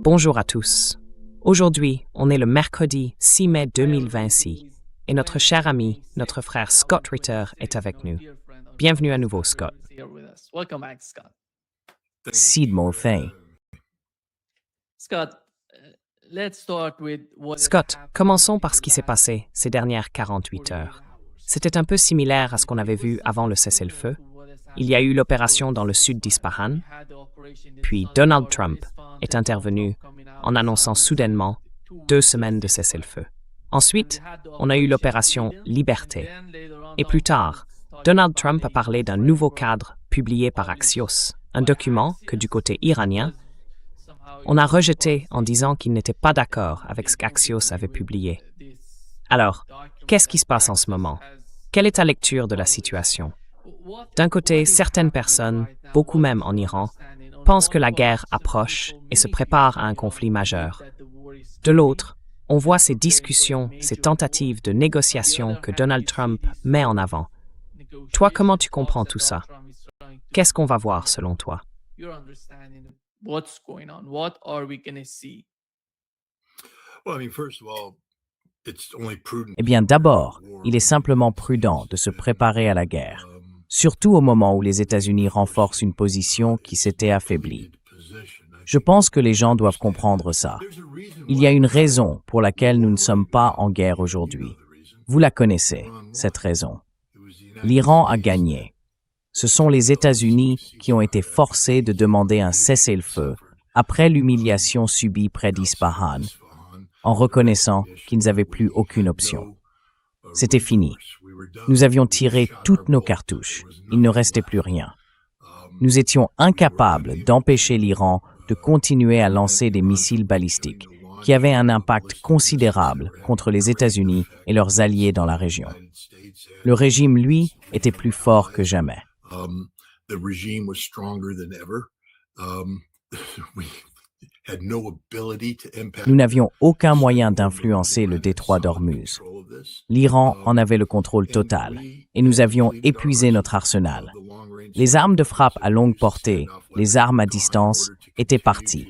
Bonjour à tous. Aujourd'hui, on est le mercredi 6 mai 2026 et notre cher ami, notre frère Scott Ritter est avec nous. Bienvenue à nouveau, Scott. Welcome back, Scott. Seed Morphin. Scott, let's start with what Scott, commençons par ce qui s'est passé ces dernières 48 heures. C'était un peu similaire à ce qu'on avait vu avant le cessez-le-feu. Il y a eu l'opération dans le sud d'Ispahan, puis Donald Trump est intervenu en annonçant soudainement 2 semaines de cessez-le-feu. Ensuite, on a eu l'opération Liberté. Et plus tard, Donald Trump a parlé d'un nouveau cadre publié par Axios, un document que du côté iranien, on a rejeté en disant qu'il n'était pas d'accord avec ce qu'Axios avait publié. Alors, qu'est-ce qui se passe en ce moment? Quelle est ta lecture de la situation? D'un côté, certaines personnes, beaucoup même en Iran, pensent que la guerre approche et se prépare à un conflit majeur. De l'autre, on voit ces discussions, ces tentatives de négociation que Donald Trump met en avant. Toi, comment tu comprends tout ça? Qu'est-ce qu'on va voir selon toi? What's going on? What are we going to see? Eh bien, d'abord, il est simplement prudent de se préparer à la guerre, surtout au moment où les États-Unis renforcent une position qui s'était affaiblie. Je pense que les gens doivent comprendre ça. Il y a une raison pour laquelle nous ne sommes pas en guerre aujourd'hui. Vous la connaissez, cette raison. L'Iran a gagné. Ce sont les États-Unis qui ont été forcés de demander un cessez-le-feu après l'humiliation subie près d'Ispahan, en reconnaissant qu'ils n'avaient plus aucune option. C'était fini. Nous avions tiré toutes nos cartouches. Il ne restait plus rien. Nous étions incapables d'empêcher l'Iran de continuer à lancer des missiles balistiques qui avaient un impact considérable contre les États-Unis et leurs alliés dans la région. Le régime, lui, était plus fort que jamais. Nous n'avions aucun moyen d'influencer le détroit d'Ormuz. L'Iran en avait le contrôle total et nous avions épuisé notre arsenal. Les armes de frappe à longue portée, les armes à distance, étaient parties.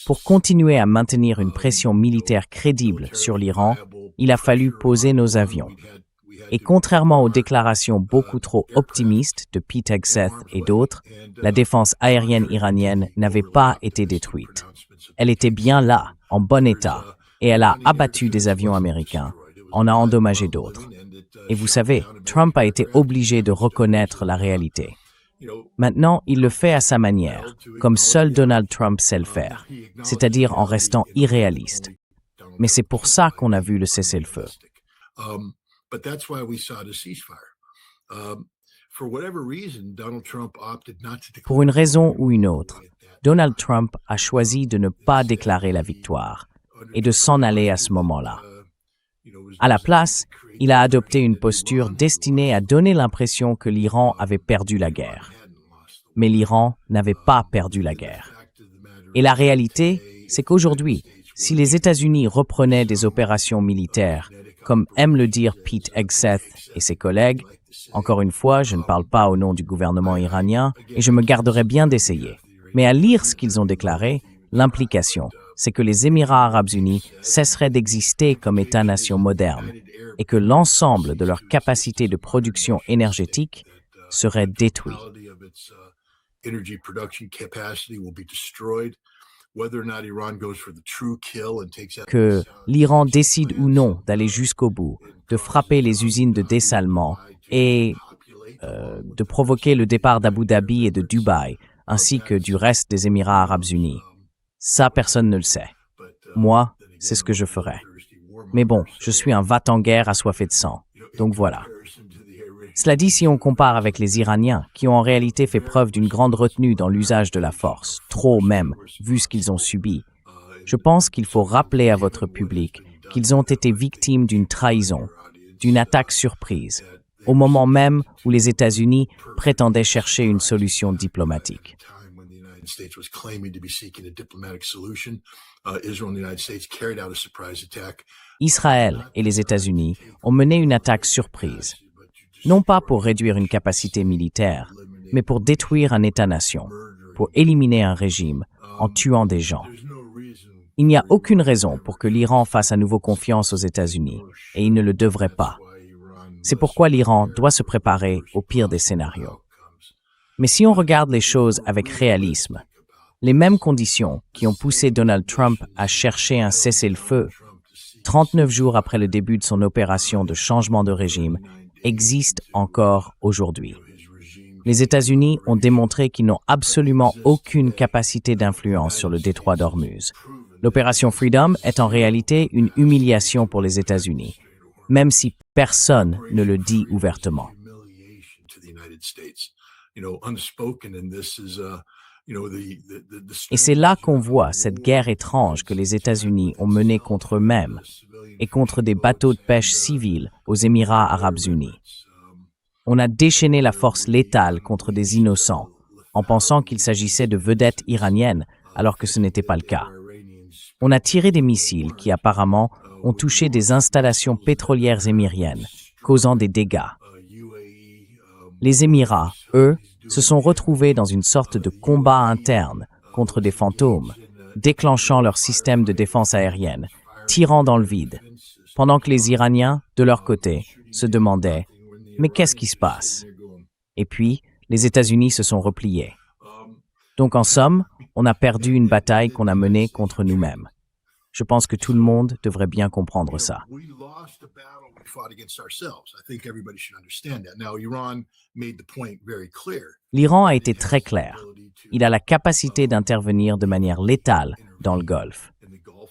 Pour continuer à maintenir une pression militaire crédible sur l'Iran, il a fallu poser nos avions. Et contrairement aux déclarations beaucoup trop optimistes de Pete Hegseth et d'autres, la défense aérienne iranienne n'avait pas été détruite. Elle était bien là, en bon état, et elle a abattu des avions américains, en a endommagé d'autres. Et vous savez, Trump a été obligé de reconnaître la réalité. Maintenant, il le fait à sa manière, comme seul Donald Trump sait le faire, c'est-à-dire en restant irréaliste. Mais c'est pour ça qu'on a vu le cessez-le-feu. Pour une raison ou une autre, Donald Trump a choisi de ne pas déclarer la victoire et de s'en aller à ce moment-là. À la place, il a adopté une posture destinée à donner l'impression que l'Iran avait perdu la guerre. Mais l'Iran n'avait pas perdu la guerre. Et la réalité, c'est qu'aujourd'hui, si les États-Unis reprenaient des opérations militaires, comme aiment le dire Pete Hegseth et ses collègues, encore une fois, je ne parle pas au nom du gouvernement iranien et je me garderai bien d'essayer. Mais à lire ce qu'ils ont déclaré, l'implication, c'est que les Émirats arabes unis cesseraient d'exister comme État-nation moderne et que l'ensemble de leur capacité de production énergétique serait détruit. Que l'Iran décide ou non d'aller jusqu'au bout, de frapper les usines de dessalement et de provoquer le départ d'Abu Dhabi et de Dubaï, ainsi que du reste des Émirats arabes unis. Ça, personne ne le sait. Moi, c'est ce que je ferais. Mais bon, je suis un va-t-en-guerre assoiffé de sang, donc voilà. Cela dit, si on compare avec les Iraniens, qui ont en réalité fait preuve d'une grande retenue dans l'usage de la force, trop même, vu ce qu'ils ont subi, je pense qu'il faut rappeler à votre public qu'ils ont été victimes d'une trahison, d'une attaque surprise, au moment même où les États-Unis prétendaient chercher une solution diplomatique. Israël et les États-Unis ont mené une attaque surprise, non pas pour réduire une capacité militaire, mais pour détruire un État-nation, pour éliminer un régime en tuant des gens. Il n'y a aucune raison pour que l'Iran fasse à nouveau confiance aux États-Unis, et il ne le devrait pas. C'est pourquoi l'Iran doit se préparer au pire des scénarios. Mais si on regarde les choses avec réalisme, les mêmes conditions qui ont poussé Donald Trump à chercher un cessez-le-feu 39 jours après le début de son opération de changement de régime existent encore aujourd'hui. Les États-Unis ont démontré qu'ils n'ont absolument aucune capacité d'influence sur le détroit d'Ormuz. L'opération Freedom est en réalité une humiliation pour les États-Unis, même si personne ne le dit ouvertement. Et c'est là qu'on voit cette guerre étrange que les États-Unis ont menée contre eux-mêmes et contre des bateaux de pêche civils aux Émirats arabes unis. On a déchaîné la force létale contre des innocents en pensant qu'il s'agissait de vedettes iraniennes alors que ce n'était pas le cas. On a tiré des missiles qui apparemment ont touché des installations pétrolières émiriennes, causant des dégâts. Les Émirats, eux, se sont retrouvés dans une sorte de combat interne contre des fantômes, déclenchant leur système de défense aérienne, tirant dans le vide, pendant que les Iraniens, de leur côté, se demandaient « Mais qu'est-ce qui se passe ?» Et puis, les États-Unis se sont repliés. Donc en somme, on a perdu une bataille qu'on a menée contre nous-mêmes. Je pense que tout le monde devrait bien comprendre ça. L'Iran a été très clair. Il a la capacité d'intervenir de manière létale dans le Golfe.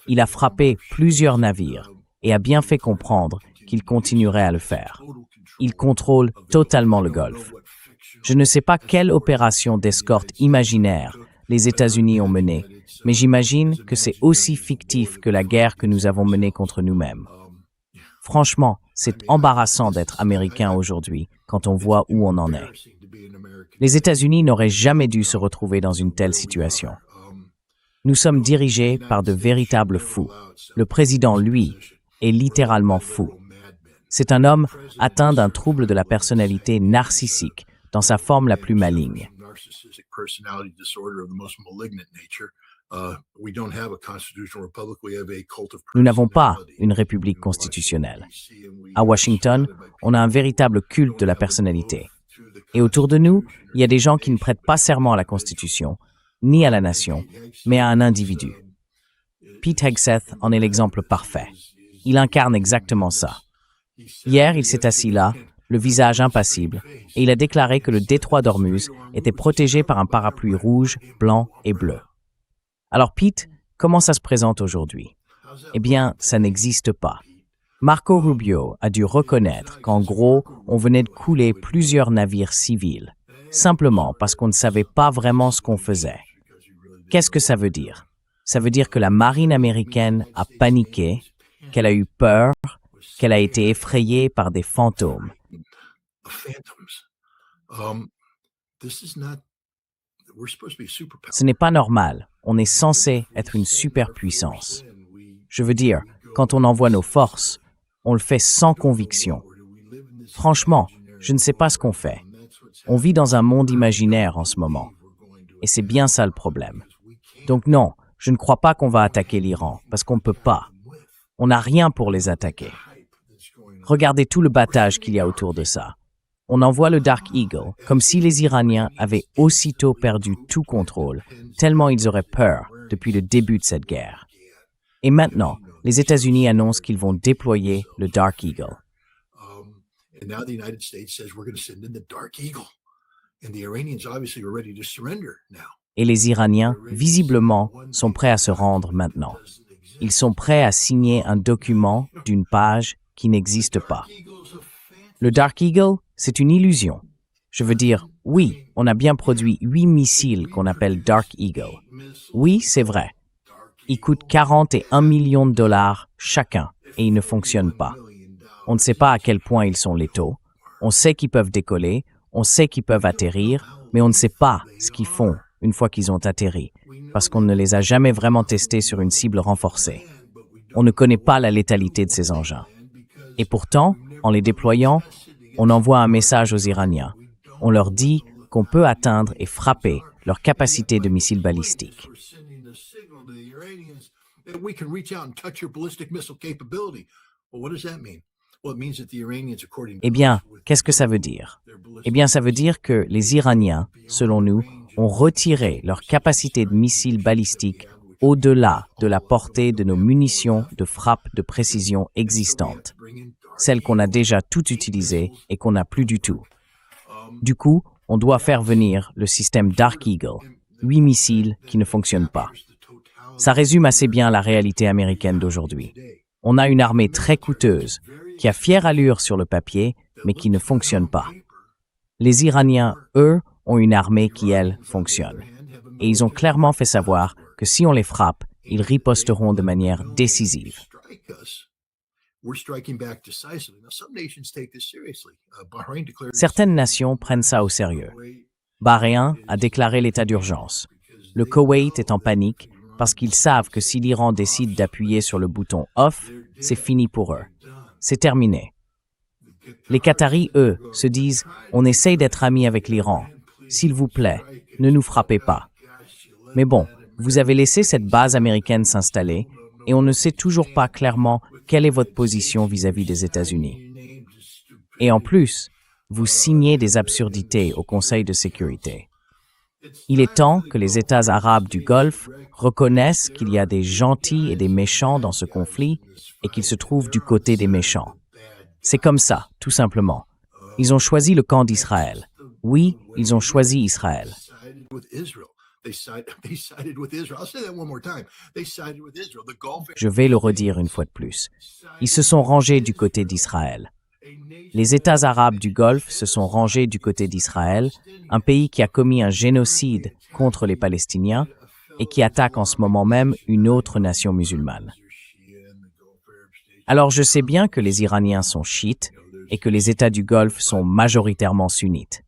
Il a frappé plusieurs navires et a bien fait comprendre qu'il continuerait à le faire. Il contrôle totalement le Golfe. Je ne sais pas quelle opération d'escorte imaginaire les États-Unis ont menée, mais j'imagine que c'est aussi fictif que la guerre que nous avons menée contre nous-mêmes. Franchement, c'est embarrassant d'être américain aujourd'hui quand on voit où on en est. Les États-Unis n'auraient jamais dû se retrouver dans une telle situation. Nous sommes dirigés par de véritables fous. Le président, lui, est littéralement fou. C'est un homme atteint d'un trouble de la personnalité narcissique dans sa forme la plus maligne. Nous n'avons pas une république constitutionnelle. À Washington, on a un véritable culte de la personnalité. Et autour de nous, il y a des gens qui ne prêtent pas serment à la Constitution, ni à la nation, mais à un individu. Pete Hegseth en est l'exemple parfait. Il incarne exactement ça. Hier, il s'est assis là, le visage impassible, et il a déclaré que le détroit d'Ormuz était protégé par un parapluie rouge, blanc et bleu. Alors Pete, comment ça se présente aujourd'hui? Eh bien, ça n'existe pas. Marco Rubio a dû reconnaître qu'en gros, on venait de couler plusieurs navires civils, simplement parce qu'on ne savait pas vraiment ce qu'on faisait. Qu'est-ce que ça veut dire? Ça veut dire que la marine américaine a paniqué, qu'elle a eu peur, qu'elle a été effrayée par des fantômes. Ce n'est pas normal. On est censé être une superpuissance. Je veux dire, quand on envoie nos forces, on le fait sans conviction. Franchement, je ne sais pas ce qu'on fait. On vit dans un monde imaginaire en ce moment. Et c'est bien ça le problème. Donc non, je ne crois pas qu'on va attaquer l'Iran, parce qu'on ne peut pas. On n'a rien pour les attaquer. Regardez tout le battage qu'il y a autour de ça. On envoie le Dark Eagle, comme si les Iraniens avaient aussitôt perdu tout contrôle, tellement ils auraient peur depuis le début de cette guerre. Et maintenant, les États-Unis annoncent qu'ils vont déployer le Dark Eagle. Et les Iraniens, visiblement, sont prêts à se rendre maintenant. Ils sont prêts à signer un document d'une page qui n'existe pas. Le Dark Eagle, c'est une illusion. Je veux dire, oui, on a bien produit 8 missiles qu'on appelle Dark Eagle. Oui, c'est vrai. Ils coûtent 41 millions de dollars chacun et ils ne fonctionnent pas. On ne sait pas à quel point ils sont létaux. On sait qu'ils peuvent décoller, on sait qu'ils peuvent atterrir, mais on ne sait pas ce qu'ils font une fois qu'ils ont atterri, parce qu'on ne les a jamais vraiment testés sur une cible renforcée. On ne connaît pas la létalité de ces engins. Et pourtant, en les déployant, on envoie un message aux Iraniens. On leur dit qu'on peut atteindre et frapper leur capacité de missiles balistiques. that we can reach out and touch your ballistic missile capability. Well, what does that mean? Well, it means that the Iranians, according to Eh bien, qu'est-ce que ça veut dire? Eh bien, ça veut dire que les Iraniens, selon nous, ont retiré leur capacité de missiles balistiques au-delà de la portée de nos munitions de frappe de précision existantes, celles qu'on a déjà toutes utilisées et qu'on n'a plus du tout. Du coup, on doit faire venir le système Dark Eagle, 8 missiles qui ne fonctionnent pas. Ça résume assez bien la réalité américaine d'aujourd'hui. On a une armée très coûteuse, qui a fière allure sur le papier, mais qui ne fonctionne pas. Les Iraniens, eux, ont une armée qui, elle, fonctionne. Et ils ont clairement fait savoir que si on les frappe, ils riposteront de manière décisive. Certaines nations prennent ça au sérieux. Bahreïn a déclaré l'état d'urgence. Le Koweït est en panique parce qu'ils savent que si l'Iran décide d'appuyer sur le bouton « off », c'est fini pour eux. C'est terminé. Les Qataris, eux, se disent « on essaye d'être amis avec l'Iran. S'il vous plaît, ne nous frappez pas. » Mais bon, vous avez laissé cette base américaine s'installer et on ne sait toujours pas clairement quelle est votre position vis-à-vis des États-Unis. Et en plus, vous signez des absurdités au Conseil de sécurité. Il est temps que les États arabes du Golfe reconnaissent qu'il y a des gentils et des méchants dans ce conflit et qu'ils se trouvent du côté des méchants. C'est comme ça, tout simplement. Ils ont choisi le camp d'Israël. Oui, ils ont choisi Israël. Je vais le redire une fois de plus. Ils se sont rangés du côté d'Israël. Les États arabes du Golfe se sont rangés du côté d'Israël, un pays qui a commis un génocide contre les Palestiniens et qui attaque en ce moment même une autre nation musulmane. Alors je sais bien que les Iraniens sont chiites et que les États du Golfe sont majoritairement sunnites.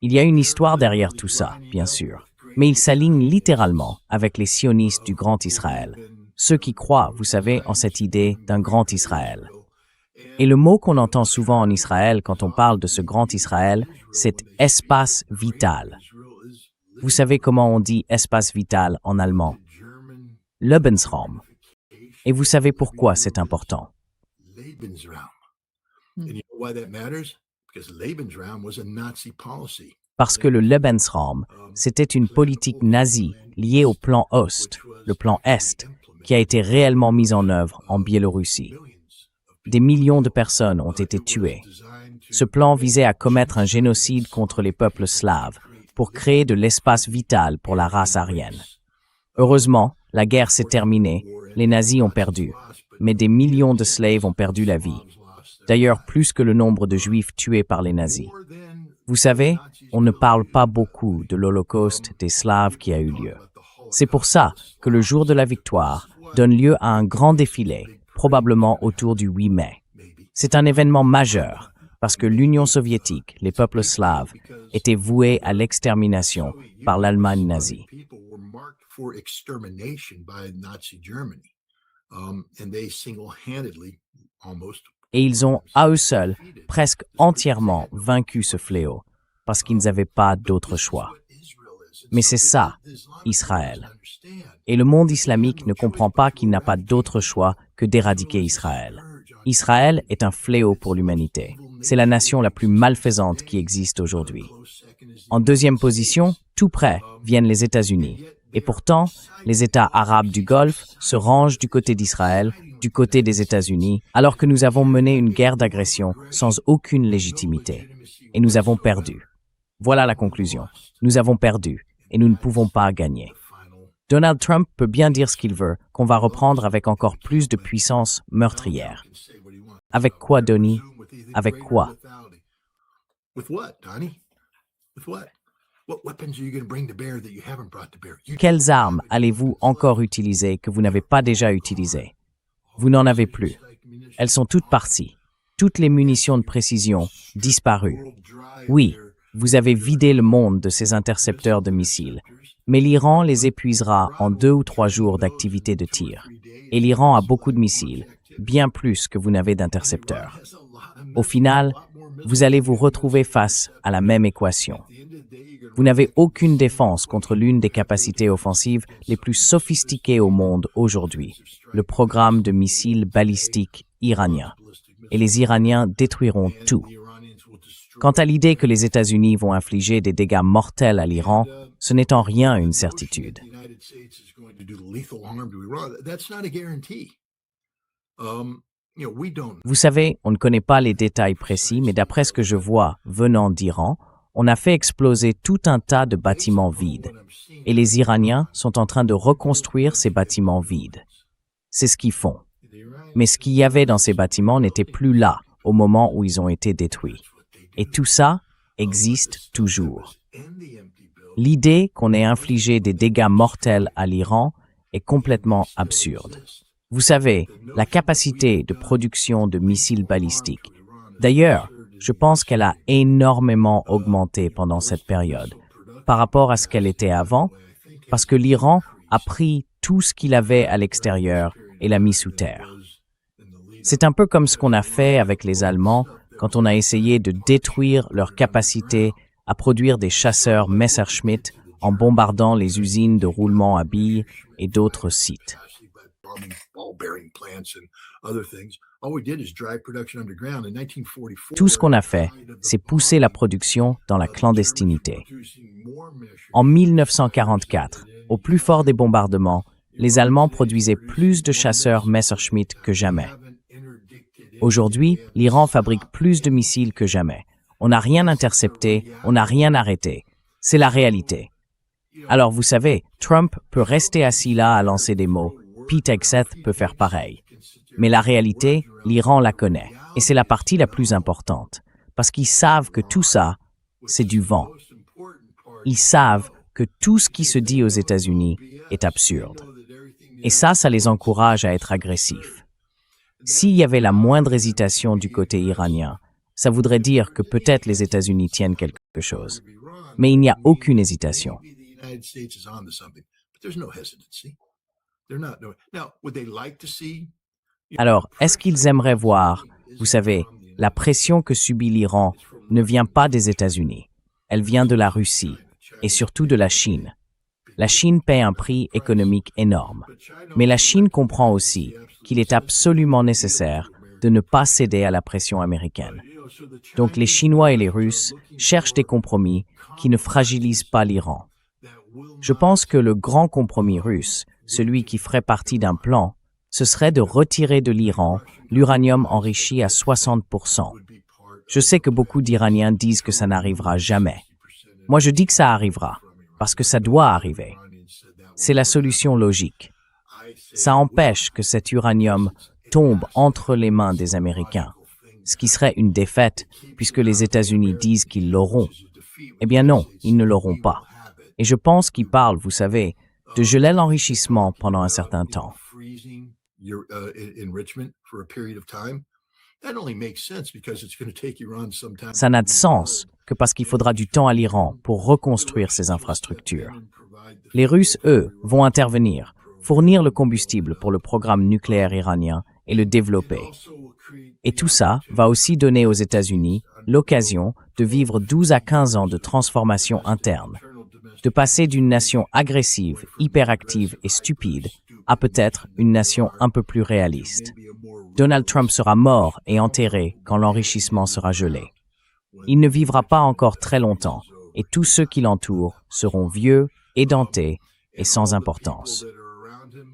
Il y a une histoire derrière tout ça, bien sûr, mais ils s'alignent littéralement avec les sionistes du Grand Israël, ceux qui croient, vous savez, en cette idée d'un Grand Israël. Et le mot qu'on entend souvent en Israël quand on parle de ce Grand Israël, c'est « espace vital ». Vous savez comment on dit « espace vital » en allemand? « Lebensraum ». Et vous savez pourquoi c'est important? Parce que le Lebensraum, c'était une politique nazie liée au plan Ost, le plan Est, qui a été réellement mise en œuvre en Biélorussie. Des millions de personnes ont été tuées. Ce plan visait à commettre un génocide contre les peuples slaves pour créer de l'espace vital pour la race aryenne. Heureusement, la guerre s'est terminée, les nazis ont perdu, mais des millions de slaves ont perdu la vie. D'ailleurs, plus que le nombre de juifs tués par les nazis. Vous savez, on ne parle pas beaucoup de l'Holocauste des Slaves qui a eu lieu. C'est pour ça que le jour de la victoire donne lieu à un grand défilé, probablement autour du 8 mai. C'est un événement majeur, parce que l'Union soviétique, les peuples slaves, étaient voués à l'extermination par l'Allemagne nazie. Et ils ont, à eux seuls, presque entièrement vaincu ce fléau, parce qu'ils n'avaient pas d'autre choix. Mais c'est ça, Israël. Et le monde islamique ne comprend pas qu'il n'a pas d'autre choix que d'éradiquer Israël. Israël est un fléau pour l'humanité. C'est la nation la plus malfaisante qui existe aujourd'hui. En deuxième position, tout près, viennent les États-Unis. Et pourtant, les États arabes du Golfe se rangent du côté d'Israël, du côté des États-Unis, alors que nous avons mené une guerre d'agression sans aucune légitimité. Et nous avons perdu. Voilà la conclusion. Nous avons perdu, et nous ne pouvons pas gagner. Donald Trump peut bien dire ce qu'il veut, qu'on va reprendre avec encore plus de puissance meurtrière. Avec quoi, Donnie? Avec quoi? Quelles armes allez-vous encore utiliser que vous n'avez pas déjà utilisées? Vous n'en avez plus. Elles sont toutes parties. Toutes les munitions de précision disparues. Oui, vous avez vidé le monde de ces intercepteurs de missiles, mais l'Iran les épuisera en 2 ou 3 jours d'activité de tir. Et l'Iran a beaucoup de missiles, bien plus que vous n'avez d'intercepteurs. Au final, vous allez vous retrouver face à la même équation. Vous n'avez aucune défense contre l'une des capacités offensives les plus sophistiquées au monde aujourd'hui, le programme de missiles balistiques iranien. Et les Iraniens détruiront tout. Quant à l'idée que les États-Unis vont infliger des dégâts mortels à l'Iran, ce n'est en rien une certitude. Vous savez, on ne connaît pas les détails précis, mais d'après ce que je vois venant d'Iran, on a fait exploser tout un tas de bâtiments vides. Et les Iraniens sont en train de reconstruire ces bâtiments vides. C'est ce qu'ils font. Mais ce qu'il y avait dans ces bâtiments n'était plus là au moment où ils ont été détruits. Et tout ça existe toujours. L'idée qu'on ait infligé des dégâts mortels à l'Iran est complètement absurde. Vous savez, la capacité de production de missiles balistiques. D'ailleurs, je pense qu'elle a énormément augmenté pendant cette période, par rapport à ce qu'elle était avant, parce que l'Iran a pris tout ce qu'il avait à l'extérieur et l'a mis sous terre. C'est un peu comme ce qu'on a fait avec les Allemands quand on a essayé de détruire leur capacité à produire des chasseurs Messerschmitt en bombardant les usines de roulement à billes et d'autres sites. Tout ce qu'on a fait, c'est pousser la production dans la clandestinité. En 1944, au plus fort des bombardements, les Allemands produisaient plus de chasseurs Messerschmitt que jamais. Aujourd'hui, l'Iran fabrique plus de missiles que jamais. On n'a rien intercepté, on n'a rien arrêté. C'est la réalité. Alors vous savez, Trump peut rester assis là à lancer des mots. Pete Hegseth peut faire pareil. Mais la réalité, l'Iran la connaît. Et c'est la partie la plus importante. Parce qu'ils savent que tout ça, c'est du vent. Ils savent que tout ce qui se dit aux États-Unis est absurde. Et ça les encourage à être agressifs. S'il y avait la moindre hésitation du côté iranien, ça voudrait dire que peut-être les États-Unis tiennent quelque chose. Mais il n'y a aucune hésitation. Alors, est-ce qu'ils aimeraient voir, vous savez, la pression que subit l'Iran ne vient pas des États-Unis, elle vient de la Russie et surtout de la Chine. La Chine paie un prix économique énorme, mais la Chine comprend aussi qu'il est absolument nécessaire de ne pas céder à la pression américaine. Donc les Chinois et les Russes cherchent des compromis qui ne fragilisent pas l'Iran. Je pense que le grand compromis russe, celui qui ferait partie d'un plan, ce serait de retirer de l'Iran l'uranium enrichi à 60%. Je sais que beaucoup d'Iraniens disent que ça n'arrivera jamais. Moi, je dis que ça arrivera, parce que ça doit arriver. C'est la solution logique. Ça empêche que cet uranium tombe entre les mains des Américains, ce qui serait une défaite, puisque les États-Unis disent qu'ils l'auront. Eh bien non, ils ne l'auront pas. Et je pense qu'ils parlent, vous savez, de geler l'enrichissement pendant un certain temps. Ça n'a de sens que parce qu'il faudra du temps à l'Iran pour reconstruire ses infrastructures. Les Russes, eux, vont intervenir, fournir le combustible pour le programme nucléaire iranien et le développer. Et tout ça va aussi donner aux États-Unis l'occasion de vivre 12 à 15 ans de transformation interne, de passer d'une nation agressive, hyperactive et stupide à peut-être une nation un peu plus réaliste. Donald Trump sera mort et enterré quand l'enrichissement sera gelé. Il ne vivra pas encore très longtemps et tous ceux qui l'entourent seront vieux, édentés et sans importance.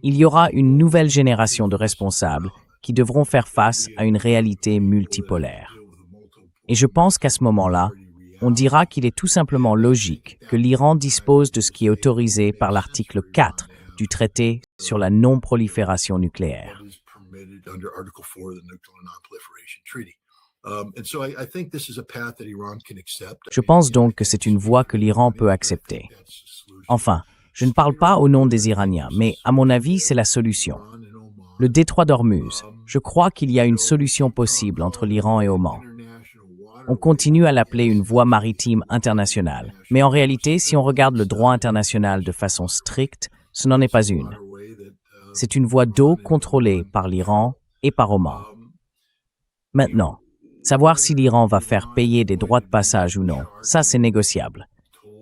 Il y aura une nouvelle génération de responsables qui devront faire face à une réalité multipolaire. Et je pense qu'à ce moment-là, on dira qu'il est tout simplement logique que l'Iran dispose de ce qui est autorisé par l'article 4 du traité sur la non-prolifération nucléaire. Je pense donc que c'est une voie que l'Iran peut accepter. Enfin, je ne parle pas au nom des Iraniens, mais à mon avis, c'est la solution. Le détroit d'Ormuz, je crois qu'il y a une solution possible entre l'Iran et Oman. On continue à l'appeler une voie maritime internationale, mais en réalité, si on regarde le droit international de façon stricte, ce n'en est pas une. C'est une voie d'eau contrôlée par l'Iran et par Oman. Maintenant, Savoir si l'Iran va faire payer des droits de passage ou non, ça c'est négociable.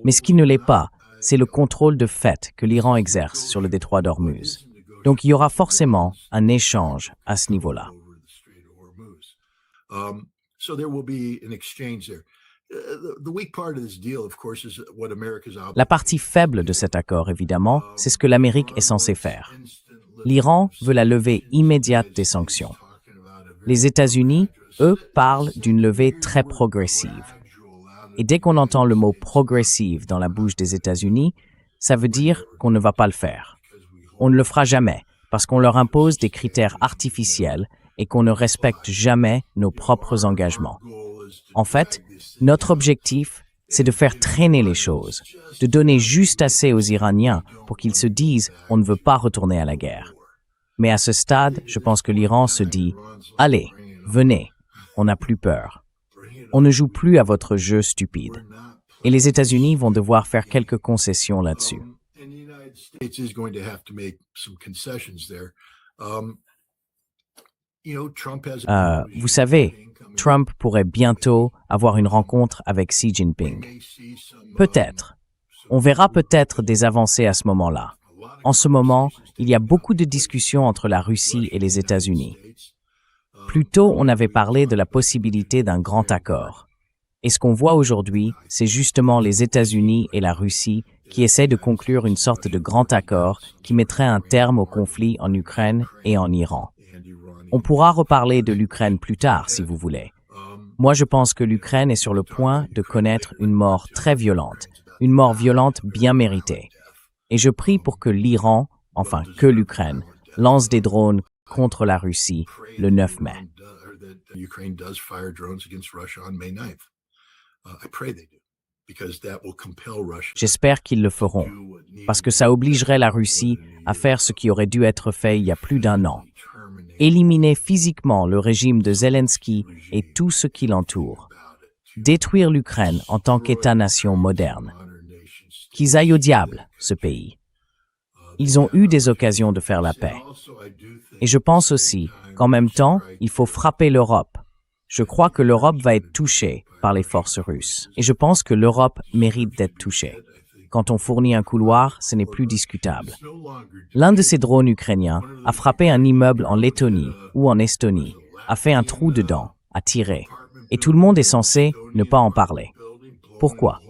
Mais ce qui ne l'est pas, c'est le contrôle de fait que l'Iran exerce sur le détroit d'Ormuz. Donc il y aura forcément un échange à ce niveau-là. La partie faible de cet accord, évidemment, c'est ce que l'Amérique est censée faire. L'Iran veut la levée immédiate des sanctions. Les États-Unis, eux, parlent d'une levée très progressive. Et dès qu'on entend le mot « progressive » dans la bouche des États-Unis, ça veut dire qu'on ne va pas le faire. On ne le fera jamais, parce qu'on leur impose des critères artificiels et qu'on ne respecte jamais nos propres engagements. En fait, notre objectif, c'est de faire traîner les choses, de donner juste assez aux Iraniens pour qu'ils se disent « on ne veut pas retourner à la guerre ». Mais à ce stade, je pense que l'Iran se dit « allez, venez, on n'a plus peur. On ne joue plus à votre jeu stupide. » Et les États-Unis vont devoir faire quelques concessions là-dessus. Vous savez, Trump pourrait bientôt avoir une rencontre avec Xi Jinping. Peut-être. On verra peut-être des avancées à ce moment-là. En ce moment, il y a beaucoup de discussions entre la Russie et les États-Unis. Plus tôt, on avait parlé de la possibilité d'un grand accord. Et ce qu'on voit aujourd'hui, c'est justement les États-Unis et la Russie qui essaient de conclure une sorte de grand accord qui mettrait un terme au conflit en Ukraine et en Iran. On pourra reparler de l'Ukraine plus tard, si vous voulez. Moi, je pense que l'Ukraine est sur le point de connaître une mort très violente, une mort violente bien méritée. Et je prie pour que l'Iran, enfin que l'Ukraine, lance des drones contre la Russie le 9 mai. J'espère qu'ils le feront, parce que ça obligerait la Russie à faire ce qui aurait dû être fait il y a plus d'1 an. Éliminer physiquement le régime de Zelensky et tout ce qui l'entoure. Détruire l'Ukraine en tant qu'État-nation moderne. Qu'ils aillent au diable, ce pays. Ils ont eu des occasions de faire la paix. Et je pense aussi qu'en même temps, il faut frapper l'Europe. Je crois que l'Europe va être touchée par les forces russes. Et je pense que l'Europe mérite d'être touchée. Quand on fournit un couloir, ce n'est plus discutable. L'un de ces drones ukrainiens a frappé un immeuble en Lettonie ou en Estonie, a fait un trou dedans, a tiré. Et tout le monde est censé ne pas en parler. Pourquoi?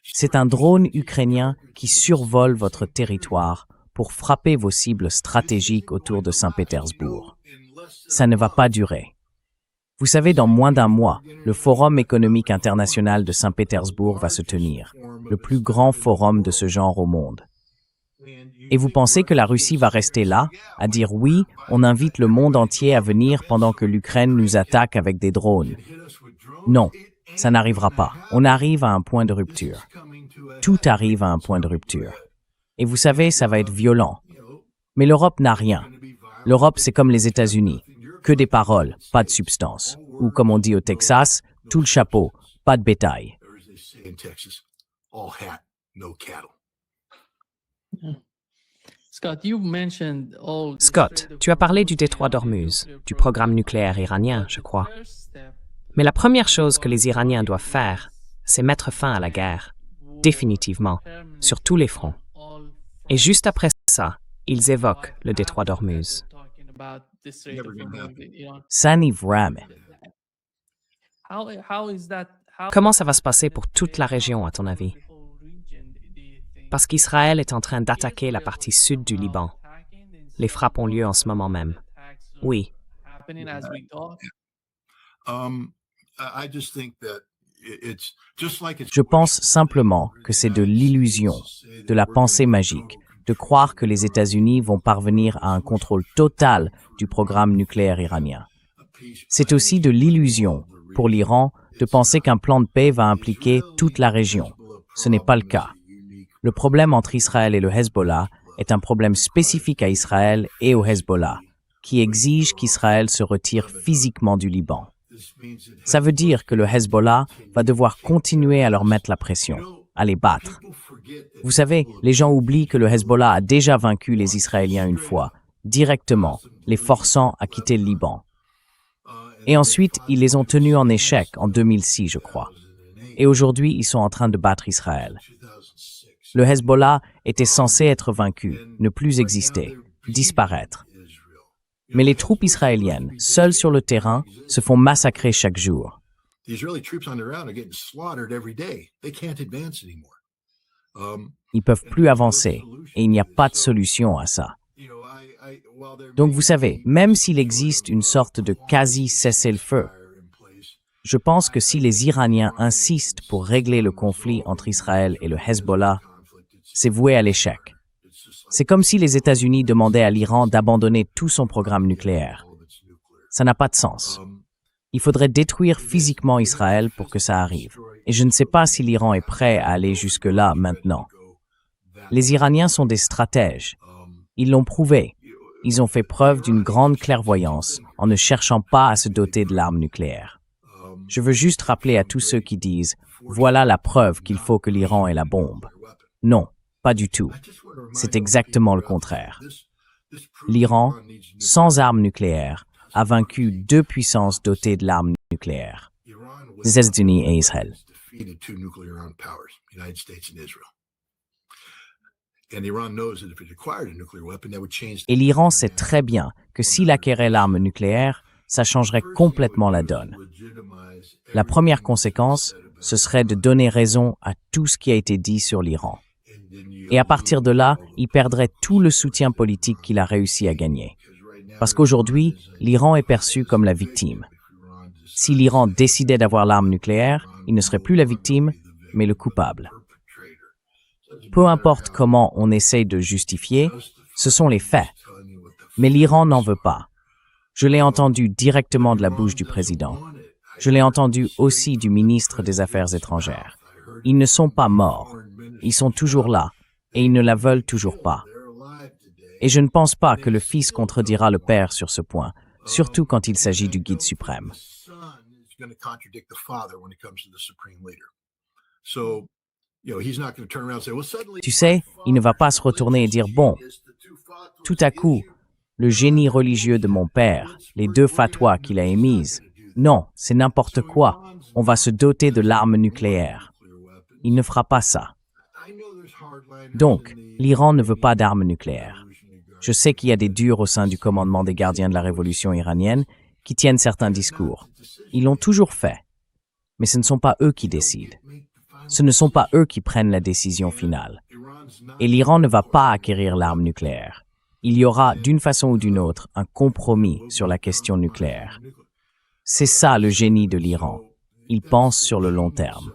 C'est un drone ukrainien qui survole votre territoire pour frapper vos cibles stratégiques autour de Saint-Pétersbourg. Ça ne va pas durer. Vous savez, dans moins d'1 mois, le Forum économique international de Saint-Pétersbourg va se tenir, le plus grand forum de ce genre au monde. Et vous pensez que la Russie va rester là, à dire oui, on invite le monde entier à venir pendant que l'Ukraine nous attaque avec des drones? Non, ça n'arrivera pas. On arrive à un point de rupture. Tout arrive à un point de rupture. Et vous savez, ça va être violent. Mais l'Europe n'a rien. L'Europe, c'est comme les États-Unis. Que des paroles, pas de substance. Ou comme on dit au Texas, tout le chapeau, pas de bétail. Scott, tu as parlé du détroit d'Ormuz, du programme nucléaire iranien, je crois. Mais la première chose que les Iraniens doivent faire, c'est mettre fin à la guerre, définitivement, sur tous les fronts. Et juste après ça, ils évoquent le détroit d'Ormuz. Ça n'arrivera jamais. Comment ça va se passer pour toute la région, à ton avis? Parce qu'Israël est en train d'attaquer la partie sud du Liban. Les frappes ont lieu en ce moment même. Oui. Je pense simplement que c'est de l'illusion, de la pensée magique, de croire que les États-Unis vont parvenir à un contrôle total du programme nucléaire iranien. C'est aussi de l'illusion, pour l'Iran, de penser qu'un plan de paix va impliquer toute la région. Ce n'est pas le cas. Le problème entre Israël et le Hezbollah est un problème spécifique à Israël et au Hezbollah, qui exige qu'Israël se retire physiquement du Liban. Ça veut dire que le Hezbollah va devoir continuer à leur mettre la pression, à les battre. Vous savez, les gens oublient que le Hezbollah a déjà vaincu les Israéliens une fois, directement, les forçant à quitter le Liban. Et ensuite, ils les ont tenus en échec en 2006, je crois. Et aujourd'hui, ils sont en train de battre Israël. Le Hezbollah était censé être vaincu, ne plus exister, disparaître. Mais les troupes israéliennes, seules sur le terrain, se font massacrer chaque jour. The Israeli troops on the ground are getting slaughtered every day. They can't advance anymore. Ils ne peuvent plus avancer, et il n'y a pas de solution à ça. Donc vous savez, même s'il existe une sorte de quasi-cessez-le-feu, je pense que si les Iraniens insistent pour régler le conflit entre Israël et le Hezbollah, c'est voué à l'échec. C'est comme si les États-Unis demandaient à l'Iran d'abandonner tout son programme nucléaire. Ça n'a pas de sens. Il faudrait détruire physiquement Israël pour que ça arrive. Et je ne sais pas si l'Iran est prêt à aller jusque-là maintenant. Les Iraniens sont des stratèges. Ils l'ont prouvé. Ils ont fait preuve d'une grande clairvoyance en ne cherchant pas à se doter de l'arme nucléaire. Je veux juste rappeler à tous ceux qui disent « Voilà la preuve qu'il faut que l'Iran ait la bombe ». Non, pas du tout. C'est exactement le contraire. L'Iran, sans armes nucléaires, a vaincu deux puissances dotées de l'arme nucléaire, les États-Unis et Israël. Et l'Iran sait très bien que s'il acquérait l'arme nucléaire, ça changerait complètement la donne. La première conséquence, ce serait de donner raison à tout ce qui a été dit sur l'Iran. Et à partir de là, il perdrait tout le soutien politique qu'il a réussi à gagner. Parce qu'aujourd'hui, l'Iran est perçu comme la victime. Si l'Iran décidait d'avoir l'arme nucléaire, il ne serait plus la victime, mais le coupable. Peu importe comment on essaye de justifier, ce sont les faits. Mais l'Iran n'en veut pas. Je l'ai entendu directement de la bouche du président. Je l'ai entendu aussi du ministre des Affaires étrangères. Ils ne sont pas morts. Ils sont toujours là, et ils ne la veulent toujours pas. Et je ne pense pas que le fils contredira le père sur ce point, surtout quand il s'agit du guide suprême. Tu sais, il ne va pas se retourner et dire « Bon, tout à coup, le génie religieux de mon père, les deux fatwas qu'il a émises, non, c'est n'importe quoi, on va se doter de l'arme nucléaire. » Il ne fera pas ça. Donc, l'Iran ne veut pas d'armes nucléaires. Je sais qu'il y a des durs au sein du commandement des gardiens de la révolution iranienne qui tiennent certains discours. Ils l'ont toujours fait. Mais ce ne sont pas eux qui décident. Ce ne sont pas eux qui prennent la décision finale. Et l'Iran ne va pas acquérir l'arme nucléaire. Il y aura, d'une façon ou d'une autre, un compromis sur la question nucléaire. C'est ça le génie de l'Iran. Il pense sur le long terme.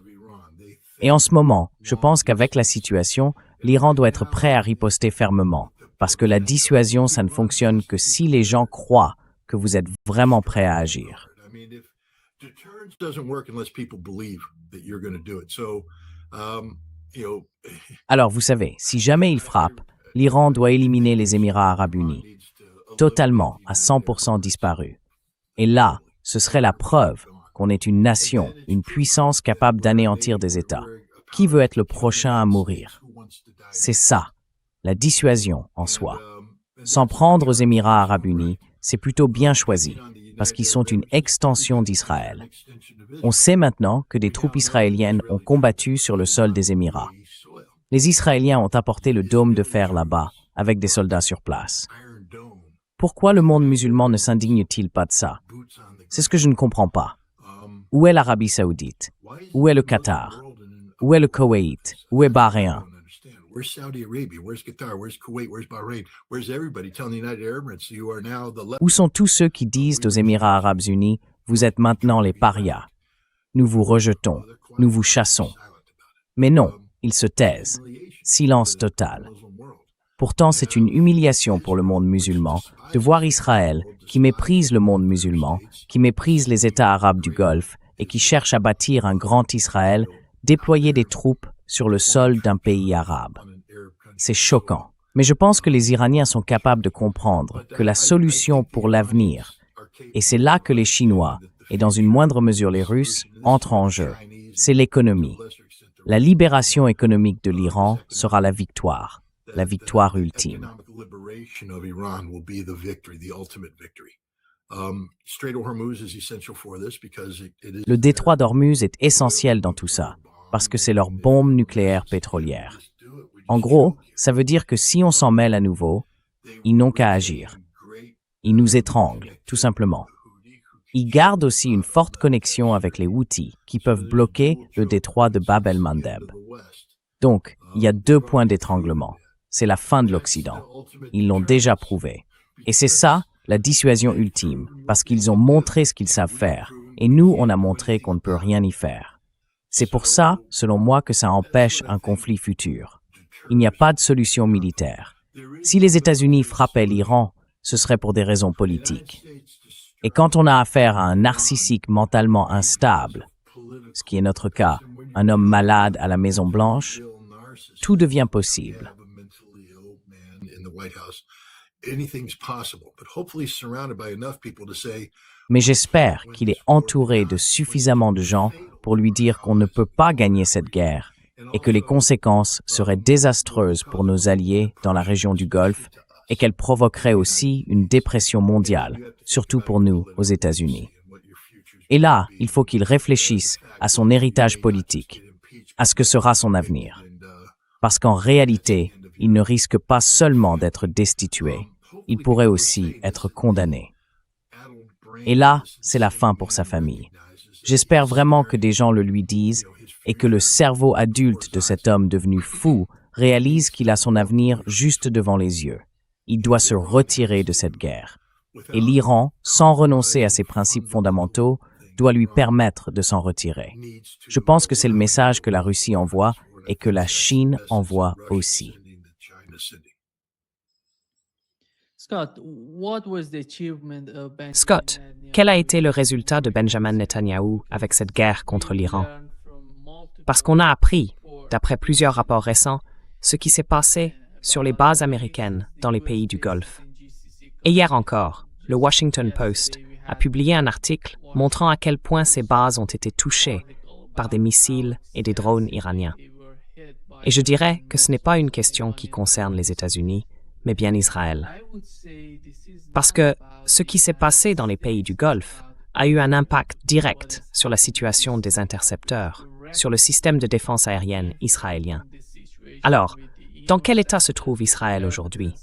Et en ce moment, je pense qu'avec la situation, l'Iran doit être prêt à riposter fermement, parce que la dissuasion, ça ne fonctionne que si les gens croient que vous êtes vraiment prêt à agir. Alors, vous savez, si jamais il frappe, l'Iran doit éliminer les Émirats arabes unis, totalement, à 100% disparus. Et là, ce serait la preuve qu'on est une nation, une puissance capable d'anéantir des États. Qui veut être le prochain à mourir? C'est ça, la dissuasion en soi. S'en prendre aux Émirats arabes unis, c'est plutôt bien choisi, parce qu'ils sont une extension d'Israël. On sait maintenant que des troupes israéliennes ont combattu sur le sol des Émirats. Les Israéliens ont apporté le dôme de fer là-bas, avec des soldats sur place. Pourquoi le monde musulman ne s'indigne-t-il pas de ça? C'est ce que je ne comprends pas. Où est l'Arabie saoudite? Où est le Qatar? Où est le Koweït? Où est Bahreïn? Où sont tous ceux qui disent aux Émirats arabes unis, vous êtes maintenant les parias? Nous vous rejetons, nous vous chassons. Mais non, ils se taisent. Silence total. Pourtant, c'est une humiliation pour le monde musulman de voir Israël, qui méprise le monde musulman, qui méprise les États arabes du Golfe et qui cherche à bâtir un grand Israël, déployer des troupes sur le sol d'un pays arabe. C'est choquant. Mais je pense que les Iraniens sont capables de comprendre que la solution pour l'avenir, et c'est là que les Chinois, et dans une moindre mesure les Russes, entrent en jeu, c'est l'économie. La libération économique de l'Iran sera la victoire. la victoire ultime. Le détroit d'Ormuz est essentiel dans tout ça, parce que c'est leur bombe nucléaire pétrolière. En gros, ça veut dire que si on s'en mêle à nouveau, ils n'ont qu'à agir. Ils nous étranglent, tout simplement. Ils gardent aussi une forte connexion avec les Houthis, qui peuvent bloquer le détroit de Bab el-Mandeb. Donc, il y a 2 points d'étranglement. C'est la fin de l'Occident. Ils l'ont déjà prouvé. Et c'est ça, la dissuasion ultime, parce qu'ils ont montré ce qu'ils savent faire, et nous, on a montré qu'on ne peut rien y faire. C'est pour ça, selon moi, que ça empêche un conflit futur. Il n'y a pas de solution militaire. Si les États-Unis frappaient l'Iran, ce serait pour des raisons politiques. Et quand on a affaire à un narcissique mentalement instable, ce qui est notre cas, un homme malade à la Maison-Blanche, tout devient possible. Mais j'espère qu'il est entouré de suffisamment de gens pour lui dire qu'on ne peut pas gagner cette guerre et que les conséquences seraient désastreuses pour nos alliés dans la région du Golfe et qu'elles provoqueraient aussi une dépression mondiale, surtout pour nous aux États-Unis. Et là, il faut qu'il réfléchisse à son héritage politique, à ce que sera son avenir. Parce qu'en réalité, il ne risque pas seulement d'être destitué, il pourrait aussi être condamné. Et là, c'est la fin pour sa famille. J'espère vraiment que des gens le lui disent et que le cerveau adulte de cet homme devenu fou réalise qu'il a son avenir juste devant les yeux. Il doit se retirer de cette guerre. Et l'Iran, sans renoncer à ses principes fondamentaux, doit lui permettre de s'en retirer. Je pense que c'est le message que la Russie envoie et que la Chine envoie aussi. Scott, quel a été le résultat de Benjamin Netanyahou avec cette guerre contre l'Iran? Parce qu'on a appris, d'après plusieurs rapports récents, ce qui s'est passé sur les bases américaines dans les pays du Golfe. Et hier encore, le Washington Post a publié un article montrant à quel point ces bases ont été touchées par des missiles et des drones iraniens. Et je dirais que ce n'est pas une question qui concerne les États-Unis, mais bien Israël. Parce que ce qui s'est passé dans les pays du Golfe a eu un impact direct sur la situation des intercepteurs, sur le système de défense aérienne israélien. Alors, dans quel état se trouve Israël aujourd'hui?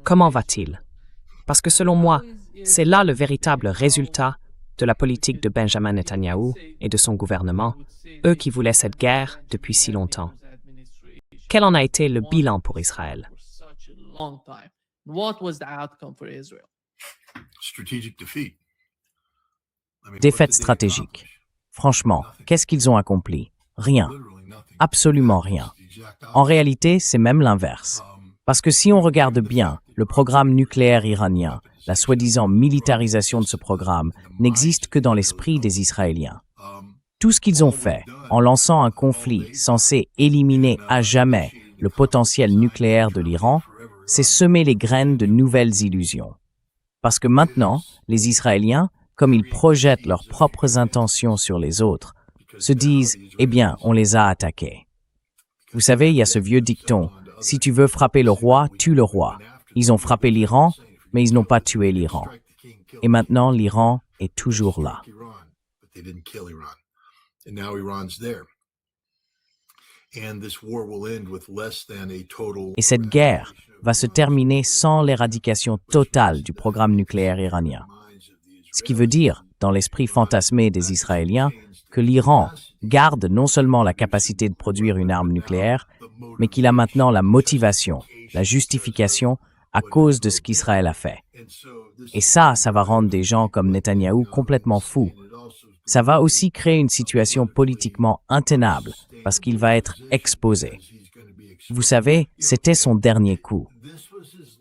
Comment va-t-il? Parce que selon moi, c'est là le véritable résultat de la politique de Benjamin Netanyahou et de son gouvernement, eux qui voulaient cette guerre depuis si longtemps. Quel en a été le bilan pour Israël? Défaite stratégique. Franchement, qu'est-ce qu'ils ont accompli? Rien. Absolument rien. En réalité, c'est même l'inverse. Parce que si on regarde bien, le programme nucléaire iranien, la soi-disant militarisation de ce programme, n'existe que dans l'esprit des Israéliens. Tout ce qu'ils ont fait, en lançant un conflit censé éliminer à jamais le potentiel nucléaire de l'Iran, c'est semer les graines de nouvelles illusions. Parce que maintenant, les Israéliens, comme ils projettent leurs propres intentions sur les autres, se disent « Eh bien, on les a attaqués ». Vous savez, il y a ce vieux dicton « Si tu veux frapper le roi, tue le roi ». Ils ont frappé l'Iran, mais ils n'ont pas tué l'Iran. Et maintenant, l'Iran est toujours là. Et cette guerre va se terminer sans l'éradication totale du programme nucléaire iranien. Ce qui veut dire, dans l'esprit fantasmé des Israéliens, que l'Iran garde non seulement la capacité de produire une arme nucléaire, mais qu'il a maintenant la motivation, la justification à cause de ce qu'Israël a fait. Et ça va rendre des gens comme Netanyahou complètement fous. Ça va aussi créer une situation politiquement intenable, parce qu'il va être exposé. Vous savez, c'était son dernier coup.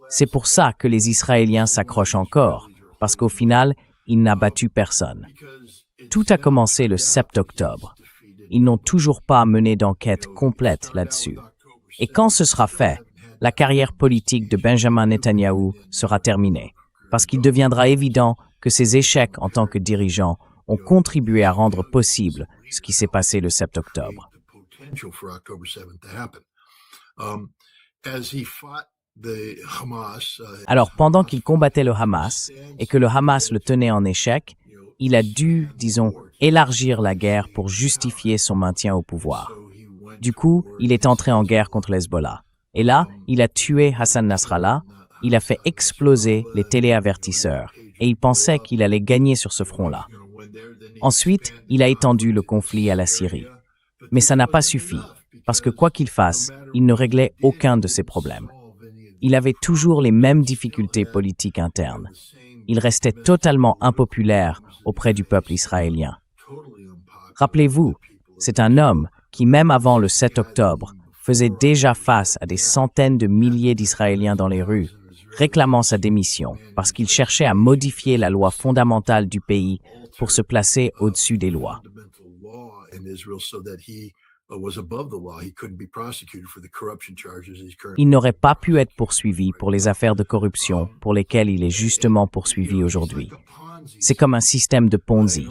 C'est pour ça que les Israéliens s'accrochent encore, parce qu'au final, il n'a battu personne. Tout a commencé le 7 octobre. Ils n'ont toujours pas mené d'enquête complète là-dessus. Et quand ce sera fait, la carrière politique de Benjamin Netanyahou sera terminée, parce qu'il deviendra évident que ses échecs en tant que dirigeant ont contribué à rendre possible ce qui s'est passé le 7 octobre. As he fought the Hamas, Alors, pendant qu'il combattait le Hamas et que le Hamas le tenait en échec, il a dû, disons, élargir la guerre pour justifier son maintien au pouvoir. Du coup, il est entré en guerre contre l'Hezbollah. Et là, il a tué Hassan Nasrallah, il a fait exploser les téléavertisseurs, et il pensait qu'il allait gagner sur ce front-là. Ensuite, il a étendu le conflit à la Syrie. Mais ça n'a pas suffi, parce que quoi qu'il fasse, il ne réglait aucun de ses problèmes. Il avait toujours les mêmes difficultés politiques internes. Il restait totalement impopulaire auprès du peuple israélien. Rappelez-vous, c'est un homme qui, même avant le 7 octobre, faisait déjà face à des centaines de milliers d'Israéliens dans les rues, réclamant sa démission parce qu'il cherchait à modifier la loi fondamentale du pays pour se placer au-dessus des lois. Il n'aurait pas pu être poursuivi pour les affaires de corruption pour lesquelles il est justement poursuivi aujourd'hui. C'est comme un système de Ponzi.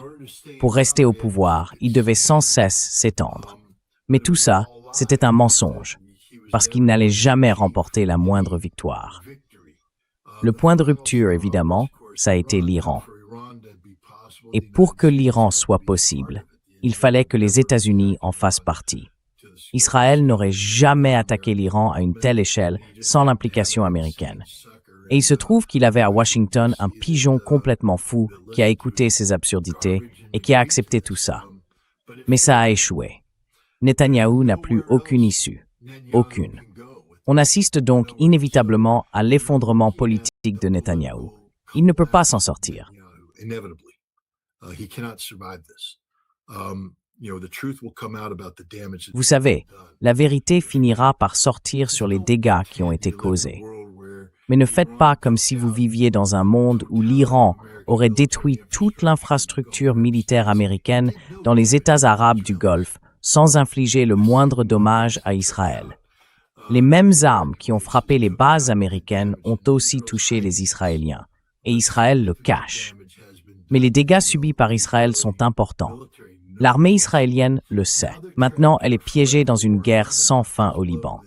Pour rester au pouvoir, il devait sans cesse s'étendre. Mais tout ça, c'était un mensonge, parce qu'il n'allait jamais remporter la moindre victoire. Le point de rupture, évidemment, ça a été l'Iran. Et pour que l'Iran soit possible, il fallait que les États-Unis en fassent partie. Israël n'aurait jamais attaqué l'Iran à une telle échelle sans l'implication américaine. Et il se trouve qu'il avait à Washington un pigeon complètement fou qui a écouté ces absurdités et qui a accepté tout ça. Mais ça a échoué. Netanyahou n'a plus aucune issue. Aucune. On assiste donc inévitablement à l'effondrement politique de Netanyahou. Il ne peut pas s'en sortir. Vous savez, la vérité finira par sortir sur les dégâts qui ont été causés. Mais ne faites pas comme si vous viviez dans un monde où l'Iran aurait détruit toute l'infrastructure militaire américaine dans les États arabes du Golfe sans infliger le moindre dommage à Israël. Les mêmes armes qui ont frappé les bases américaines ont aussi touché les Israéliens, et Israël le cache. Mais les dégâts subis par Israël sont importants. L'armée israélienne le sait. Maintenant, elle est piégée dans une guerre sans fin au Liban.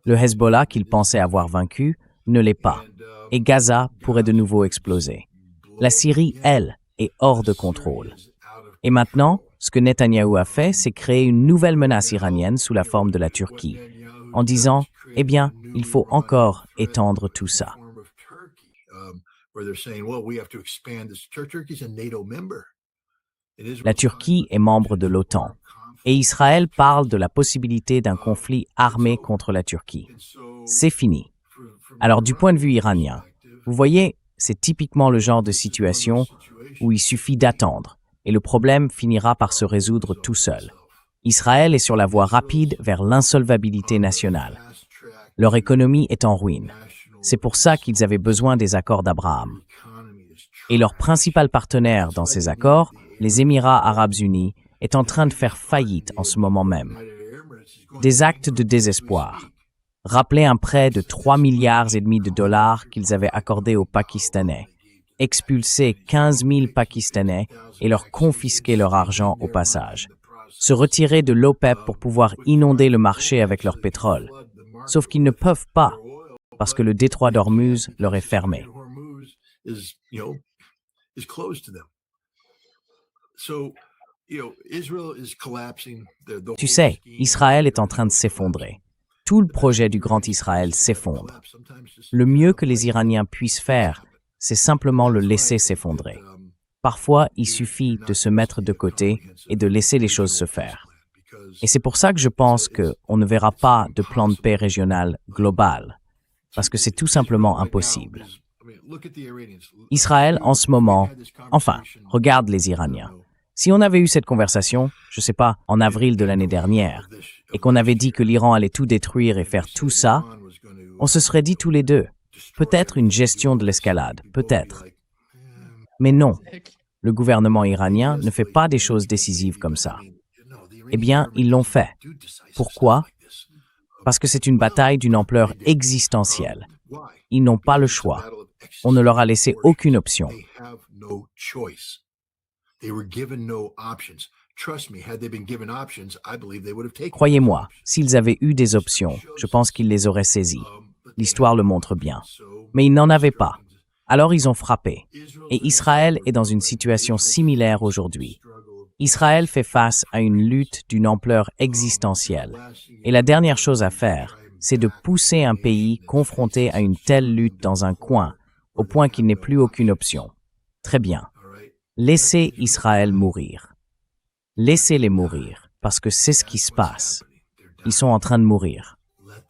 Le Hezbollah, qu'il pensait avoir vaincu, ne l'est pas, et Gaza pourrait de nouveau exploser. La Syrie, elle, est hors de contrôle. Et maintenant, ce que Netanyahou a fait, c'est créer une nouvelle menace iranienne sous la forme de la Turquie, en disant, eh bien, il faut encore étendre tout ça. La Turquie est membre de l'OTAN, et Israël parle de la possibilité d'un conflit armé contre la Turquie. C'est fini. Alors, du point de vue iranien, vous voyez, c'est typiquement le genre de situation où il suffit d'attendre, et le problème finira par se résoudre tout seul. Israël est sur la voie rapide vers l'insolvabilité nationale. Leur économie est en ruine. C'est pour ça qu'ils avaient besoin des accords d'Abraham. Et leur principal partenaire dans ces accords, les Émirats arabes unis, est en train de faire faillite en ce moment même. Des actes de désespoir. Rappelez un prêt de 3,5 milliards de dollars qu'ils avaient accordé aux Pakistanais, expulser 15 000 Pakistanais et leur confisquer leur argent au passage. Se retirer de l'OPEP pour pouvoir inonder le marché avec leur pétrole. Sauf qu'ils ne peuvent pas, parce que le détroit d'Ormuz leur est fermé. Tu sais, Israël est en train de s'effondrer. Tout le projet du Grand Israël s'effondre. Le mieux que les Iraniens puissent faire, c'est simplement le laisser s'effondrer. Parfois, il suffit de se mettre de côté et de laisser les choses se faire. Et c'est pour ça que je pense qu'on ne verra pas de plan de paix régional global, parce que c'est tout simplement impossible. Israël, en ce moment, enfin, regarde les Iraniens. Si on avait eu cette conversation, je ne sais pas, en avril de l'année dernière, et qu'on avait dit que l'Iran allait tout détruire et faire tout ça, on se serait dit tous les deux, peut-être une gestion de l'escalade, peut-être. Mais non, le gouvernement iranien ne fait pas des choses décisives comme ça. Eh bien, ils l'ont fait. Pourquoi? Parce que c'est une bataille d'une ampleur existentielle. Ils n'ont pas le choix. On ne leur a laissé aucune option. Trust me, had they been given options, I believe they would have taken Croyez-moi, s'ils avaient eu des options, je pense qu'ils les auraient saisies. L'histoire le montre bien. Mais ils n'en avaient pas. Alors ils ont frappé. Et Israël est dans une situation similaire aujourd'hui. Israël fait face à une lutte d'une ampleur existentielle. Et la dernière chose à faire, c'est de pousser un pays confronté à une telle lutte dans un coin, au point qu'il n'ait plus aucune option. Très bien. Laissez Israël mourir. Laissez-les mourir, parce que c'est ce qui se passe. Ils sont en train de mourir.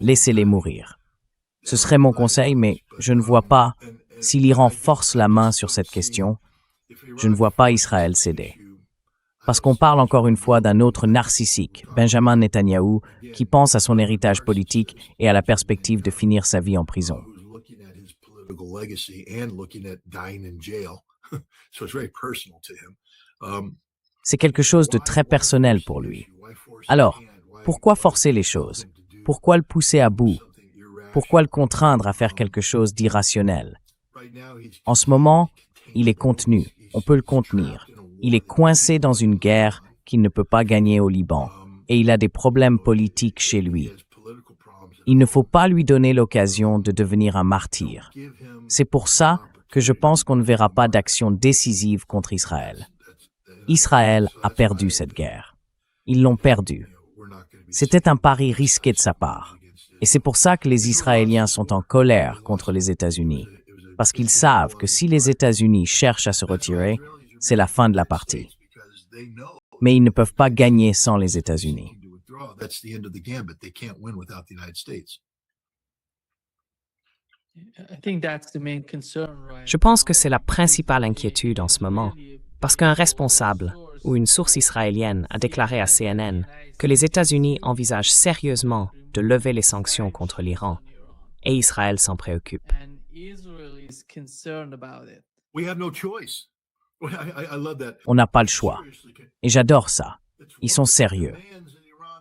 Laissez-les mourir. Ce serait mon conseil, mais je ne vois pas, si l'Iran force la main sur cette question, je ne vois pas Israël céder. Parce qu'on parle encore une fois d'un autre narcissique, Benjamin Netanyahou, qui pense à son héritage politique et à la perspective de finir sa vie en prison. C'est quelque chose de très personnel pour lui. Alors, pourquoi forcer les choses? Pourquoi le pousser à bout? Pourquoi le contraindre à faire quelque chose d'irrationnel? En ce moment, il est contenu. On peut le contenir. Il est coincé dans une guerre qu'il ne peut pas gagner au Liban. Et il a des problèmes politiques chez lui. Il ne faut pas lui donner l'occasion de devenir un martyr. C'est pour ça que je pense qu'on ne verra pas d'action décisive contre Israël. Israël a perdu cette guerre. Ils l'ont perdue. C'était un pari risqué de sa part. Et c'est pour ça que les Israéliens sont en colère contre les États-Unis. Parce qu'ils savent que si les États-Unis cherchent à se retirer, c'est la fin de la partie. Mais ils ne peuvent pas gagner sans les États-Unis. Je pense que c'est la principale inquiétude en ce moment, parce qu'un responsable ou une source israélienne a déclaré à CNN que les États-Unis envisagent sérieusement de lever les sanctions contre l'Iran, et Israël s'en préoccupe. On n'a pas le choix. Et j'adore ça. Ils sont sérieux.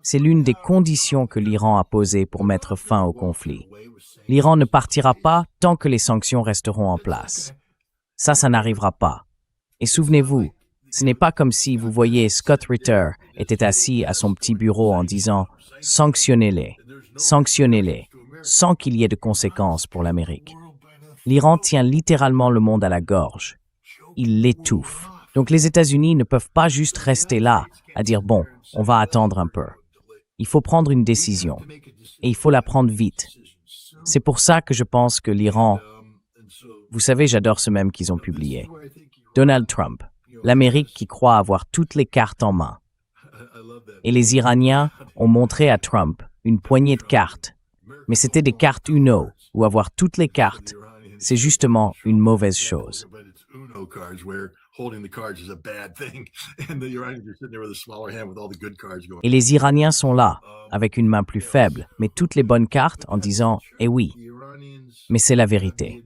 C'est l'une des conditions que l'Iran a posées pour mettre fin au conflit. L'Iran ne partira pas tant que les sanctions resteront en place. Ça n'arrivera pas. Et souvenez-vous, ce n'est pas comme si, vous voyez, Scott Ritter était assis à son petit bureau en disant « sanctionnez-les, sans qu'il y ait de conséquences pour l'Amérique ». L'Iran tient littéralement le monde à la gorge. Il l'étouffe. Donc les États-Unis ne peuvent pas juste rester là, à dire « bon, on va attendre un peu ». Il faut prendre une décision. Et il faut la prendre vite. C'est pour ça que je pense que l'Iran... Vous savez, j'adore ce mème qu'ils ont publié. Donald Trump, l'Amérique qui croit avoir toutes les cartes en main. Et les Iraniens ont montré à Trump une poignée de cartes. Mais c'était des cartes Uno, où avoir toutes les cartes, c'est justement une mauvaise chose. Et les Iraniens sont là, avec une main plus faible, mais toutes les bonnes cartes en disant « eh oui ». Mais c'est la vérité.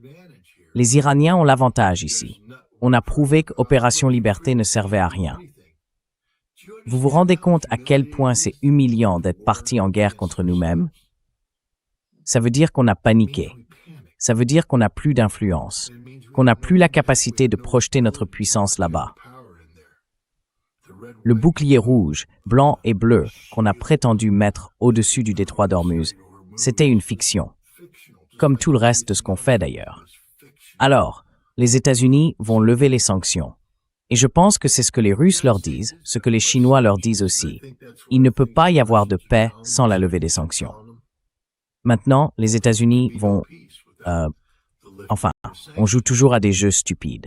Les Iraniens ont l'avantage ici. On a prouvé qu'Opération Liberté ne servait à rien. Vous vous rendez compte à quel point c'est humiliant d'être parti en guerre contre nous-mêmes? Ça veut dire qu'on a paniqué. Ça veut dire qu'on n'a plus d'influence, qu'on n'a plus la capacité de projeter notre puissance là-bas. Le bouclier rouge, blanc et bleu qu'on a prétendu mettre au-dessus du détroit d'Ormuz, c'était une fiction. Comme tout le reste de ce qu'on fait d'ailleurs. Alors, les États-Unis vont lever les sanctions. Et je pense que c'est ce que les Russes leur disent, ce que les Chinois leur disent aussi. Il ne peut pas y avoir de paix sans la levée des sanctions. Maintenant, les États-Unis vont... on joue toujours à des jeux stupides.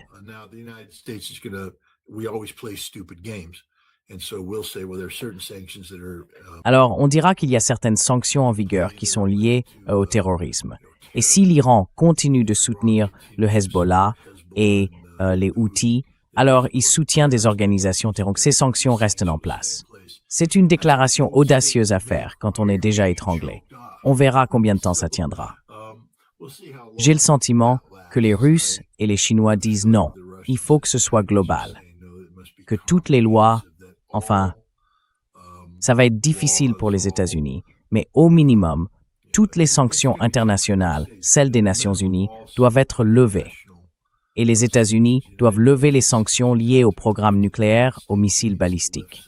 Alors, on dira qu'il y a certaines sanctions en vigueur qui sont liées au terrorisme. Et si l'Iran continue de soutenir le Hezbollah et les Houthis, alors il soutient des organisations terroristes. Ces sanctions restent en place. C'est une déclaration audacieuse à faire quand on est déjà étranglé. On verra combien de temps ça tiendra. J'ai le sentiment que les Russes et les Chinois disent non, il faut que ce soit global. Que toutes les lois, ça va être difficile pour les États-Unis, mais au minimum, toutes les sanctions internationales, celles des Nations Unies, doivent être levées. Et les États-Unis doivent lever les sanctions liées au programme nucléaire, aux missiles balistiques.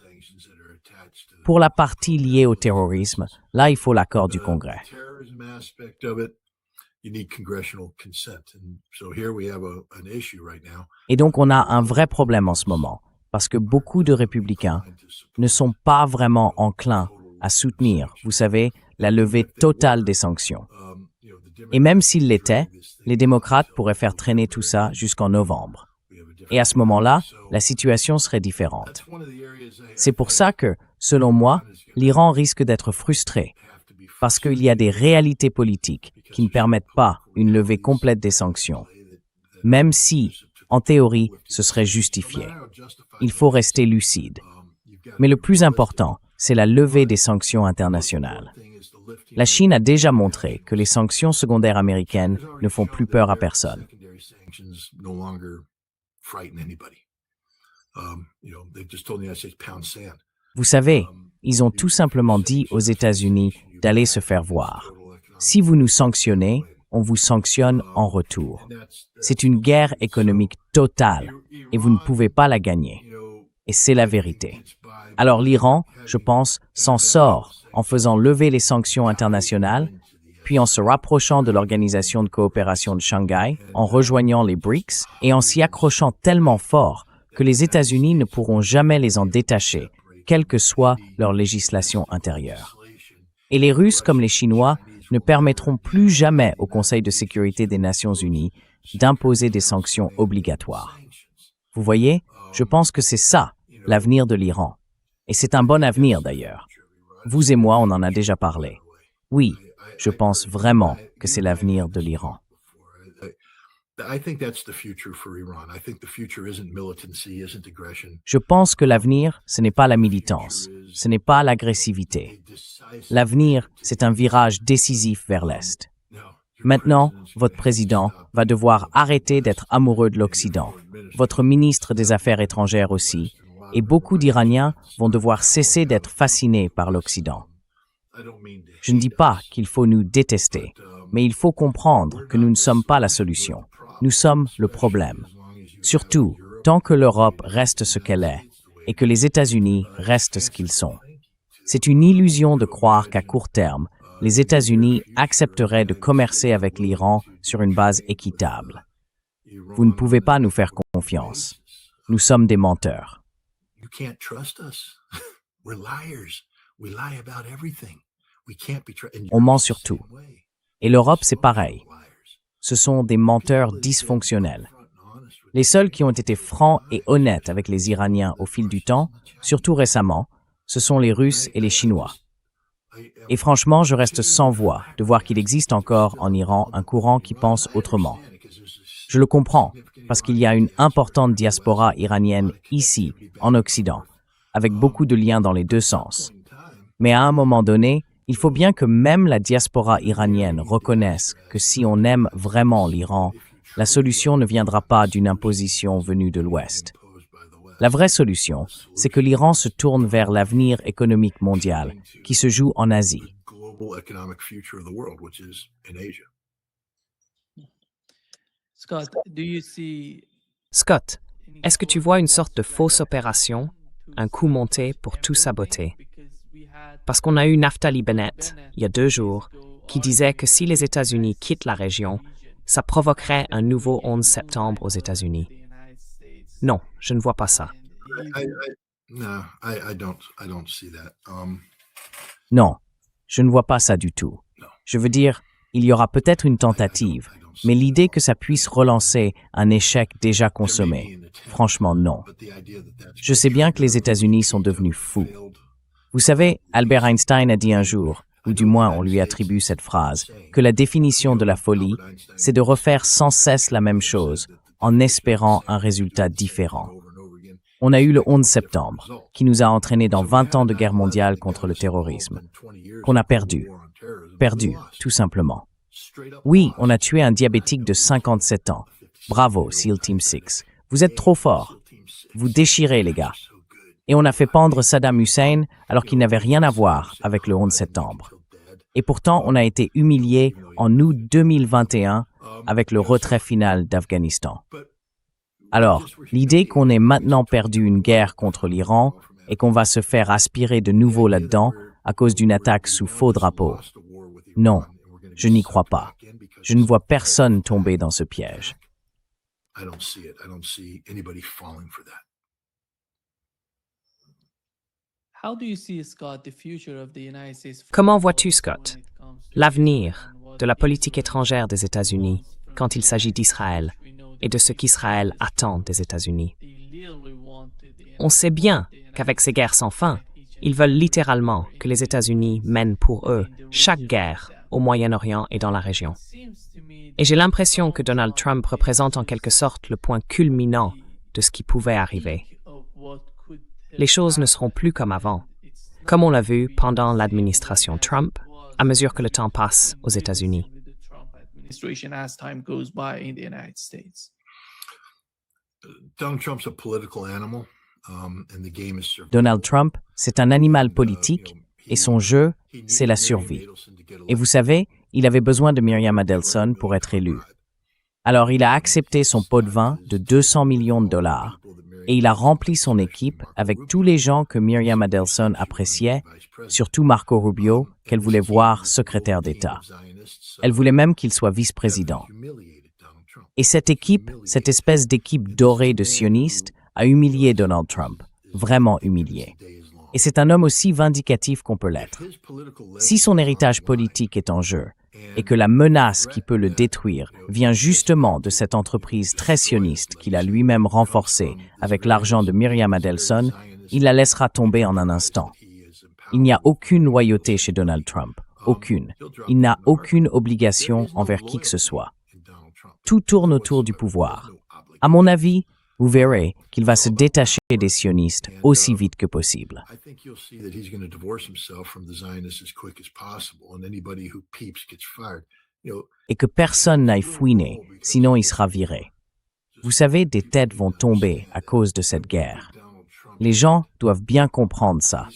pour la partie liée au terrorisme, là, il faut l'accord du Congrès. Terrorism aspect of it, you need congressional consent. And so here we have an issue right now. Et donc, on a un vrai problème en ce moment, parce que beaucoup de républicains ne sont pas vraiment enclins à soutenir, vous savez, la levée totale des sanctions. Et même s'ils l'étaient, les démocrates pourraient faire traîner tout ça jusqu'en novembre. Et à ce moment-là, la situation serait différente. C'est pour ça que, selon moi, l'Iran risque d'être frustré, parce qu'il y a des réalités politiques qui ne permettent pas une levée complète des sanctions, même si, en théorie, ce serait justifié. Il faut rester lucide. Mais le plus important, c'est la levée des sanctions internationales. La Chine a déjà montré que les sanctions secondaires américaines ne font plus peur à personne. Vous savez, ils ont tout simplement dit aux États-Unis d'aller se faire voir. Si vous nous sanctionnez, on vous sanctionne en retour. C'est une guerre économique totale et vous ne pouvez pas la gagner. Et c'est la vérité. Alors l'Iran, je pense, s'en sort en faisant lever les sanctions internationales, puis en se rapprochant de l'Organisation de coopération de Shanghai, en rejoignant les BRICS et en s'y accrochant tellement fort que les États-Unis ne pourront jamais les en détacher, quelle que soit leur législation intérieure. Et les Russes comme les Chinois ne permettront plus jamais au Conseil de sécurité des Nations Unies d'imposer des sanctions obligatoires. Vous voyez, je pense que c'est ça, l'avenir de l'Iran. Et c'est un bon avenir d'ailleurs. Vous et moi, on en a déjà parlé. Oui, je pense vraiment que c'est l'avenir de l'Iran. Je pense que l'avenir, ce n'est pas la militance, ce n'est pas l'agressivité. L'avenir, c'est un virage décisif vers l'Est. Maintenant, votre président va devoir arrêter d'être amoureux de l'Occident, votre ministre des Affaires étrangères aussi, et beaucoup d'Iraniens vont devoir cesser d'être fascinés par l'Occident. Je ne dis pas qu'il faut nous détester, mais il faut comprendre que nous ne sommes pas la solution. Nous sommes le problème. Surtout, tant que l'Europe reste ce qu'elle est et que les États-Unis restent ce qu'ils sont. C'est une illusion de croire qu'à court terme, les États-Unis accepteraient de commercer avec l'Iran sur une base équitable. Vous ne pouvez pas nous faire confiance. Nous sommes des menteurs. You can't trust us. We're liars. We lie about everything. We can't be trusted. On ment sur tout. Et l'Europe, c'est pareil. Ce sont des menteurs dysfonctionnels. Les seuls qui ont été francs et honnêtes avec les Iraniens au fil du temps, surtout récemment, ce sont les Russes et les Chinois. Et franchement, je reste sans voix de voir qu'il existe encore en Iran un courant qui pense autrement. Je le comprends, parce qu'il y a une importante diaspora iranienne ici, en Occident, avec beaucoup de liens dans les deux sens. Mais à un moment donné, il faut bien que même la diaspora iranienne reconnaisse que si on aime vraiment l'Iran, la solution ne viendra pas d'une imposition venue de l'Ouest. La vraie solution, c'est que l'Iran se tourne vers l'avenir économique mondial qui se joue en Asie. Scott, est-ce que tu vois une sorte de fausse opération, un coup monté pour tout saboter? Parce qu'on a eu Naftali Bennett, il y a 2 jours, qui disait que si les États-Unis quittent la région, ça provoquerait un nouveau 11 septembre aux États-Unis. Non, je ne vois pas ça. Non, je ne vois pas ça du tout. Je veux dire, il y aura peut-être une tentative, mais l'idée que ça puisse relancer un échec déjà consommé, franchement non. Je sais bien que les États-Unis sont devenus fous. Vous savez, Albert Einstein a dit un jour, ou du moins on lui attribue cette phrase, que la définition de la folie, c'est de refaire sans cesse la même chose, en espérant un résultat différent. On a eu le 11 septembre, qui nous a entraînés dans 20 ans de guerre mondiale contre le terrorisme, qu'on a perdu. Perdu, tout simplement. Oui, on a tué un diabétique de 57 ans. Bravo, SEAL Team 6. Vous êtes trop forts. Vous déchirez, les gars. Et on a fait pendre Saddam Hussein alors qu'il n'avait rien à voir avec le 11 septembre. Et pourtant, on a été humiliés en août 2021 avec le retrait final d'Afghanistan. Alors, l'idée qu'on ait maintenant perdu une guerre contre l'Iran, et qu'on va se faire aspirer de nouveau là-dedans à cause d'une attaque sous faux drapeau. Non, je n'y crois pas. Je ne vois personne tomber dans ce piège. I don't see it. I don't see anybody falling for that. How do you see, Scott, the future of the United States? Comment vois-tu, Scott, l'avenir de la politique étrangère des États-Unis quand il s'agit d'Israël et de ce qu'Israël attend des États-Unis? On sait bien qu'avec ces guerres sans fin, ils veulent littéralement que les États-Unis mènent pour eux chaque guerre au Moyen-Orient et dans la région. Et j'ai l'impression que Donald Trump représente en quelque sorte le point culminant de ce qui pouvait arriver. Les choses ne seront plus comme avant, comme on l'a vu pendant l'administration Trump, à mesure que le temps passe aux États-Unis. Donald Trump's a political animal, and the game is survival. Donald Trump, c'est un animal politique et son jeu, c'est la survie. Et vous savez, il avait besoin de Miriam Adelson pour être élu. Alors il a accepté son pot de vin de 200 millions de dollars et il a rempli son équipe avec tous les gens que Miriam Adelson appréciait, surtout Marco Rubio, qu'elle voulait voir secrétaire d'État. Elle voulait même qu'il soit vice-président. Et cette équipe, cette espèce d'équipe dorée de sionistes, a humilié Donald Trump, vraiment humilié. Et c'est un homme aussi vindicatif qu'on peut l'être. Si son héritage politique est en jeu, et que la menace qui peut le détruire vient justement de cette entreprise très sioniste qu'il a lui-même renforcée avec l'argent de Miriam Adelson, il la laissera tomber en un instant. Il n'y a aucune loyauté chez Donald Trump, aucune. Il n'a aucune obligation envers qui que ce soit. Tout tourne autour du pouvoir. À mon avis, vous verrez qu'il va se détacher des sionistes aussi vite que possible. I think you'll see that he's going to divorce himself from the Zionists as quick as possible, and anybody who peeps gets fired. Et que personne n'aille fouiner, sinon il sera viré. Vous savez, des têtes vont tomber à cause de cette guerre. Les gens doivent bien comprendre ça.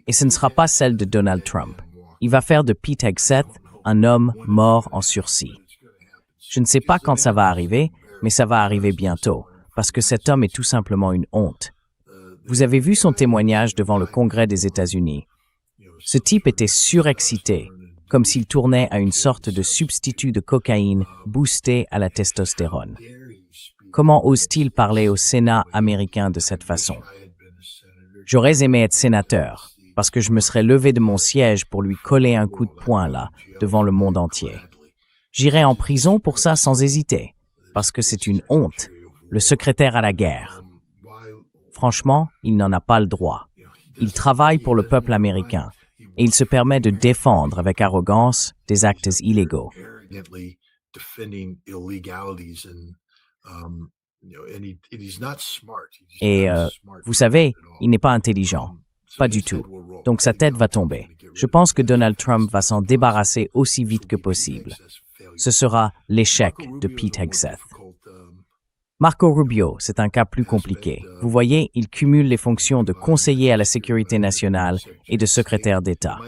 Et ce ne sera pas celle de Donald Trump. Il va faire de Pete Hegseth un homme mort en sursis. Je ne sais pas quand ça va arriver, mais ça va arriver bientôt, parce que cet homme est tout simplement une honte. Vous avez vu son témoignage devant le Congrès des États-Unis. Ce type était surexcité, comme s'il tournait à une sorte de substitut de cocaïne boosté à la testostérone. Comment ose-t-il parler au Sénat américain de cette façon? J'aurais aimé être sénateur, parce que je me serais levé de mon siège pour lui coller un coup de poing là, devant le monde entier. J'irais en prison pour ça sans hésiter, parce que c'est une honte, le secrétaire à la guerre. Franchement, il n'en a pas le droit. Il travaille pour le peuple américain, et il se permet de défendre avec arrogance des actes illégaux. Et vous savez, il n'est pas intelligent. Pas du tout. Donc sa tête va tomber. Je pense que Donald Trump va s'en débarrasser aussi vite que possible. Ce sera l'échec de Pete Hegseth. Marco Rubio, c'est un cas plus compliqué. Vous voyez, il cumule les fonctions de conseiller à la sécurité nationale et de secrétaire d'État.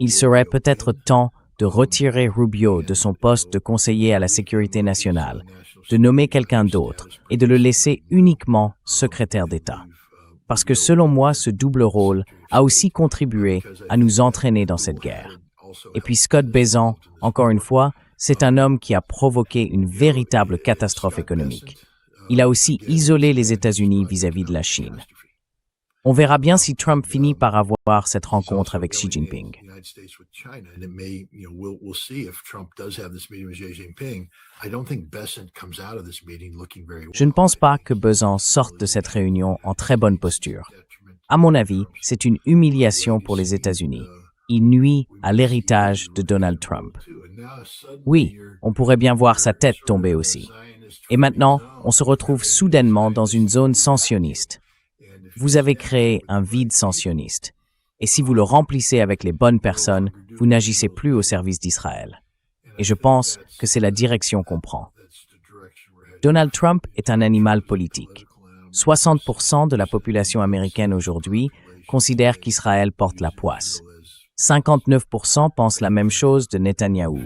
Il serait peut-être temps de retirer Rubio de son poste de conseiller à la sécurité nationale, de nommer quelqu'un d'autre et de le laisser uniquement secrétaire d'État. Parce que selon moi, ce double rôle a aussi contribué à nous entraîner dans cette guerre. Et puis Scott Bessent, encore une fois, c'est un homme qui a provoqué une véritable catastrophe économique. Il a aussi isolé les États-Unis vis-à-vis de la Chine. On verra bien si Trump finit par avoir cette rencontre avec Xi Jinping. Je ne pense pas que Bessent sorte de cette réunion en très bonne posture. À mon avis, c'est une humiliation pour les États-Unis. Il nuit à l'héritage de Donald Trump. Oui, on pourrait bien voir sa tête tomber aussi. Et maintenant, on se retrouve soudainement dans une zone sans sioniste. Vous avez créé un vide sans sioniste. Et si vous le remplissez avec les bonnes personnes, vous n'agissez plus au service d'Israël. Et je pense que c'est la direction qu'on prend. Donald Trump est un animal politique. 60% de la population américaine aujourd'hui considère qu'Israël porte la poisse. 59% pensent la même chose de Netanyahou.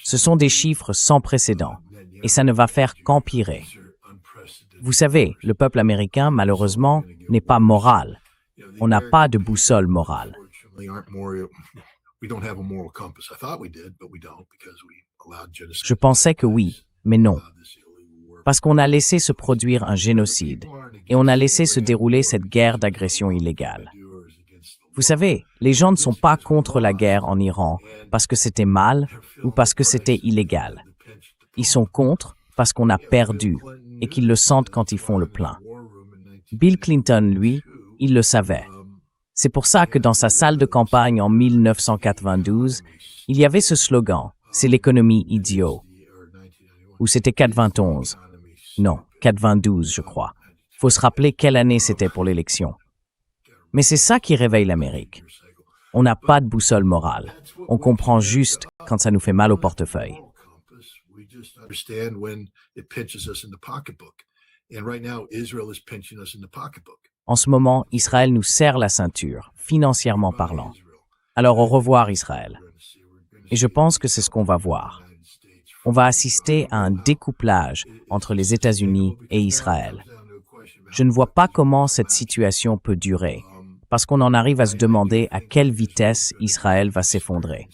Ce sont des chiffres sans précédent, et ça ne va faire qu'empirer. Vous savez, le peuple américain, malheureusement, n'est pas moral, On n'a pas de boussole morale. Je pensais que oui, mais non. Parce qu'on a laissé se produire un génocide et on a laissé se dérouler cette guerre d'agression illégale. Vous savez, les gens ne sont pas contre la guerre en Iran parce que c'était mal ou parce que c'était illégal. Ils sont contre parce qu'on a perdu et qu'ils le sentent quand ils font le plein. Bill Clinton, lui, il le savait. C'est pour ça que dans sa salle de campagne en 1992, il y avait ce slogan « C'est l'économie idiot ». Ou c'était 91. Non, 92, je crois. Faut se rappeler quelle année c'était pour l'élection. Mais c'est ça qui réveille l'Amérique. On n'a pas de boussole morale. On comprend juste quand ça nous fait mal au portefeuille. En ce moment, Israël nous serre la ceinture, financièrement parlant. Alors au revoir Israël. Et je pense que c'est ce qu'on va voir. On va assister à un découplage entre les États-Unis et Israël. Je ne vois pas comment cette situation peut durer, parce qu'on en arrive à se demander à quelle vitesse Israël va s'effondrer.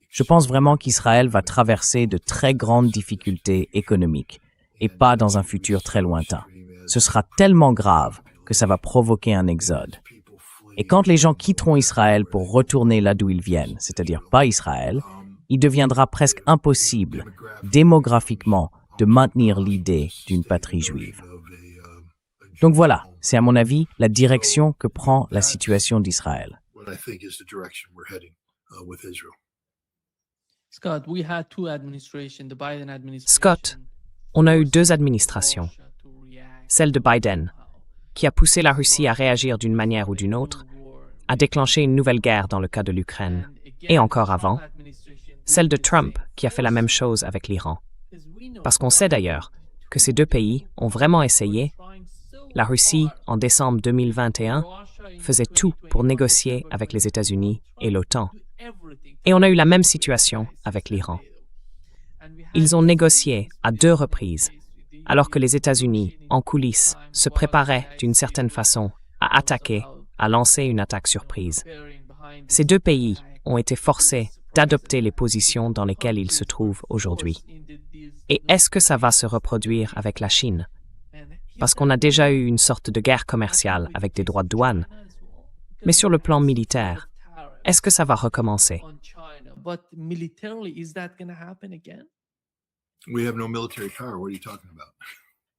Je pense vraiment qu'Israël va traverser de très grandes difficultés économiques, et pas dans un futur très lointain. Ce sera tellement grave que ça va provoquer un exode. Et quand les gens quitteront Israël pour retourner là d'où ils viennent, c'est-à-dire pas Israël, il deviendra presque impossible, démographiquement, de maintenir l'idée d'une patrie juive. Donc voilà, c'est à mon avis la direction que prend la situation d'Israël. Scott, on a eu deux administrations. Celle de Biden, qui a poussé la Russie à réagir d'une manière ou d'une autre, a déclenché une nouvelle guerre dans le cas de l'Ukraine, et encore avant, celle de Trump, qui a fait la même chose avec l'Iran. Parce qu'on sait d'ailleurs que ces deux pays ont vraiment essayé. La Russie, en décembre 2021, faisait tout pour négocier avec les États-Unis et l'OTAN. Et on a eu la même situation avec l'Iran. Ils ont négocié à 2 reprises, alors que les États-Unis, en coulisses, se préparaient d'une certaine façon à attaquer, à lancer une attaque surprise. Ces deux pays ont été forcés d'adopter les positions dans lesquelles ils se trouvent aujourd'hui. Et est-ce que ça va se reproduire avec la Chine? Parce qu'on a déjà eu une sorte de guerre commerciale avec des droits de douane. Mais sur le plan militaire, est-ce que ça va recommencer?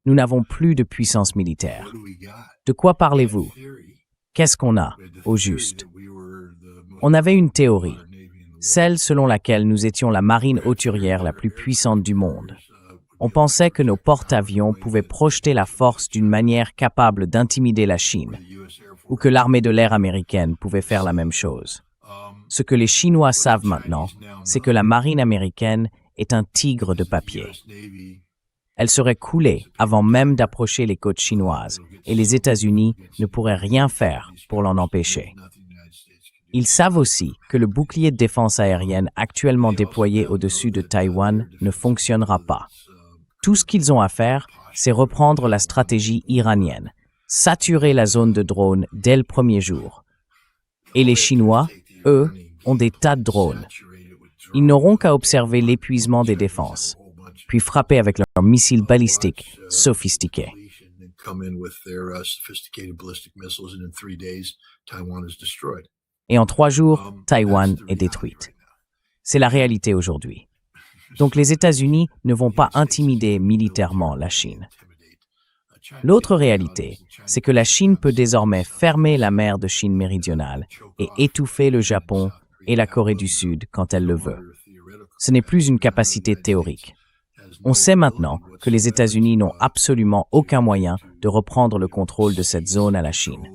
Nous n'avons plus de puissance militaire. De quoi parlez-vous? Qu'est-ce qu'on a, au juste? On avait une théorie, celle selon laquelle nous étions la marine hauturière la plus puissante du monde. On pensait que nos porte-avions pouvaient projeter la force d'une manière capable d'intimider la Chine, ou que l'armée de l'air américaine pouvait faire la même chose. Ce que les Chinois savent maintenant, c'est que la marine américaine est un tigre de papier. Elle serait coulée avant même d'approcher les côtes chinoises, et les États-Unis ne pourraient rien faire pour l'en empêcher. Ils savent aussi que le bouclier de défense aérienne actuellement déployé au-dessus de Taïwan ne fonctionnera pas. Tout ce qu'ils ont à faire, c'est reprendre la stratégie iranienne, saturer la zone de drones dès le premier jour. Et les Chinois, eux, ont des tas de drones. Ils n'auront qu'à observer l'épuisement des défenses, puis frapper avec leurs missiles balistiques sophistiqués. Et en 3 jours, Taïwan est détruite. C'est la réalité aujourd'hui. Donc les États-Unis ne vont pas intimider militairement la Chine. L'autre réalité, c'est que la Chine peut désormais fermer la mer de Chine méridionale et étouffer le Japon et la Corée du Sud quand elle le veut. Ce n'est plus une capacité théorique. On sait maintenant que les États-Unis n'ont absolument aucun moyen de reprendre le contrôle de cette zone à la Chine.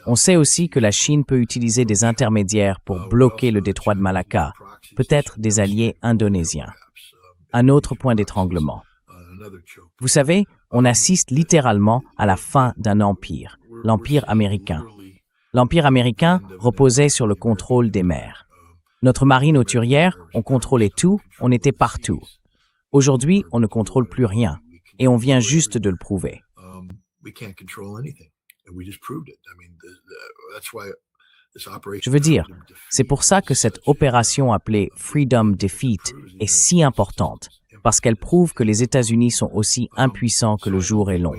On sait aussi que la Chine peut utiliser des intermédiaires pour bloquer le détroit de Malacca, peut-être des alliés indonésiens. Un autre point d'étranglement. Vous savez, on assiste littéralement à la fin d'un empire, l'Empire américain. L'Empire américain reposait sur le contrôle des mers. Notre marine hauturière, on contrôlait tout, on était partout. Aujourd'hui, on ne contrôle plus rien, et on vient juste de le prouver. Je veux dire, c'est pour ça que cette opération appelée Freedom Defeat est si importante, parce qu'elle prouve que les États-Unis sont aussi impuissants que le jour est long.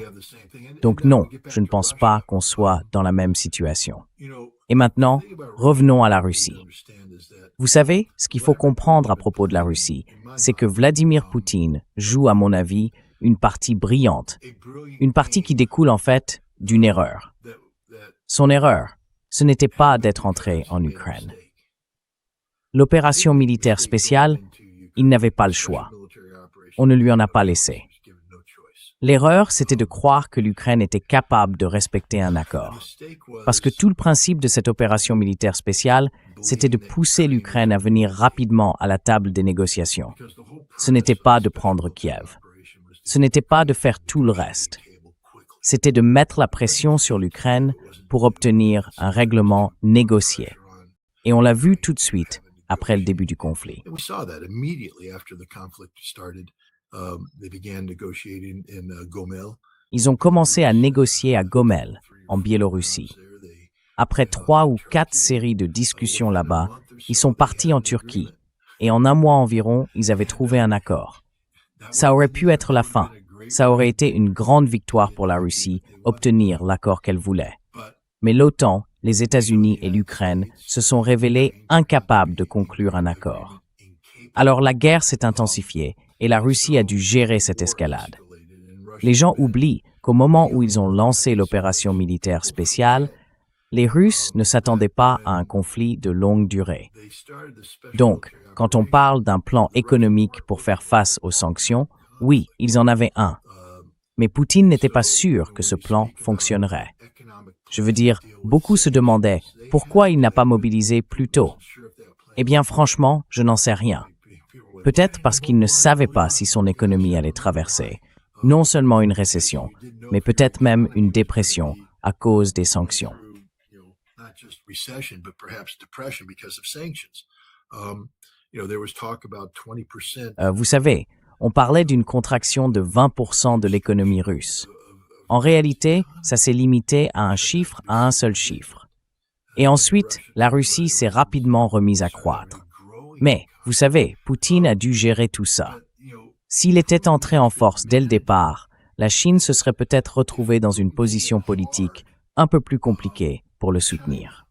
Donc non, je ne pense pas qu'on soit dans la même situation. Et maintenant, revenons à la Russie. Vous savez, ce qu'il faut comprendre à propos de la Russie, c'est que Vladimir Poutine joue, à mon avis, une partie brillante, une partie qui découle en fait d'une erreur. Son erreur, ce n'était pas d'être entré en Ukraine. L'opération militaire spéciale, il n'avait pas le choix. On ne lui en a pas laissé. L'erreur, c'était de croire que l'Ukraine était capable de respecter un accord. Parce que tout le principe de cette opération militaire spéciale, c'était de pousser l'Ukraine à venir rapidement à la table des négociations. Ce n'était pas de prendre Kiev. Ce n'était pas de faire tout le reste. C'était de mettre la pression sur l'Ukraine pour obtenir un règlement négocié. Et on l'a vu tout de suite après le début du conflit. Ils ont commencé à négocier à Gomel, en Biélorussie. Après 3 ou 4 séries de discussions là-bas, ils sont partis en Turquie. Et en un mois environ, ils avaient trouvé un accord. Ça aurait pu être la fin. Ça aurait été une grande victoire pour la Russie, obtenir l'accord qu'elle voulait. Mais l'OTAN, les États-Unis et l'Ukraine se sont révélés incapables de conclure un accord. Alors la guerre s'est intensifiée et la Russie a dû gérer cette escalade. Les gens oublient qu'au moment où ils ont lancé l'opération militaire spéciale, les Russes ne s'attendaient pas à un conflit de longue durée. Donc, quand on parle d'un plan économique pour faire face aux sanctions, oui, ils en avaient un. Mais Poutine n'était pas sûr que ce plan fonctionnerait. Je veux dire, beaucoup se demandaient pourquoi il n'a pas mobilisé plus tôt. Eh bien, franchement, je n'en sais rien. Peut-être parce qu'il ne savait pas si son économie allait traverser non seulement une récession, mais peut-être même une dépression à cause des sanctions. Vous savez, on parlait d'une contraction de 20% de l'économie russe. En réalité, ça s'est limité à un seul chiffre. Et ensuite, la Russie s'est rapidement remise à croître. Mais, vous savez, Poutine a dû gérer tout ça. S'il était entré en force dès le départ, la Chine se serait peut-être retrouvée dans une position politique un peu plus compliquée pour le soutenir.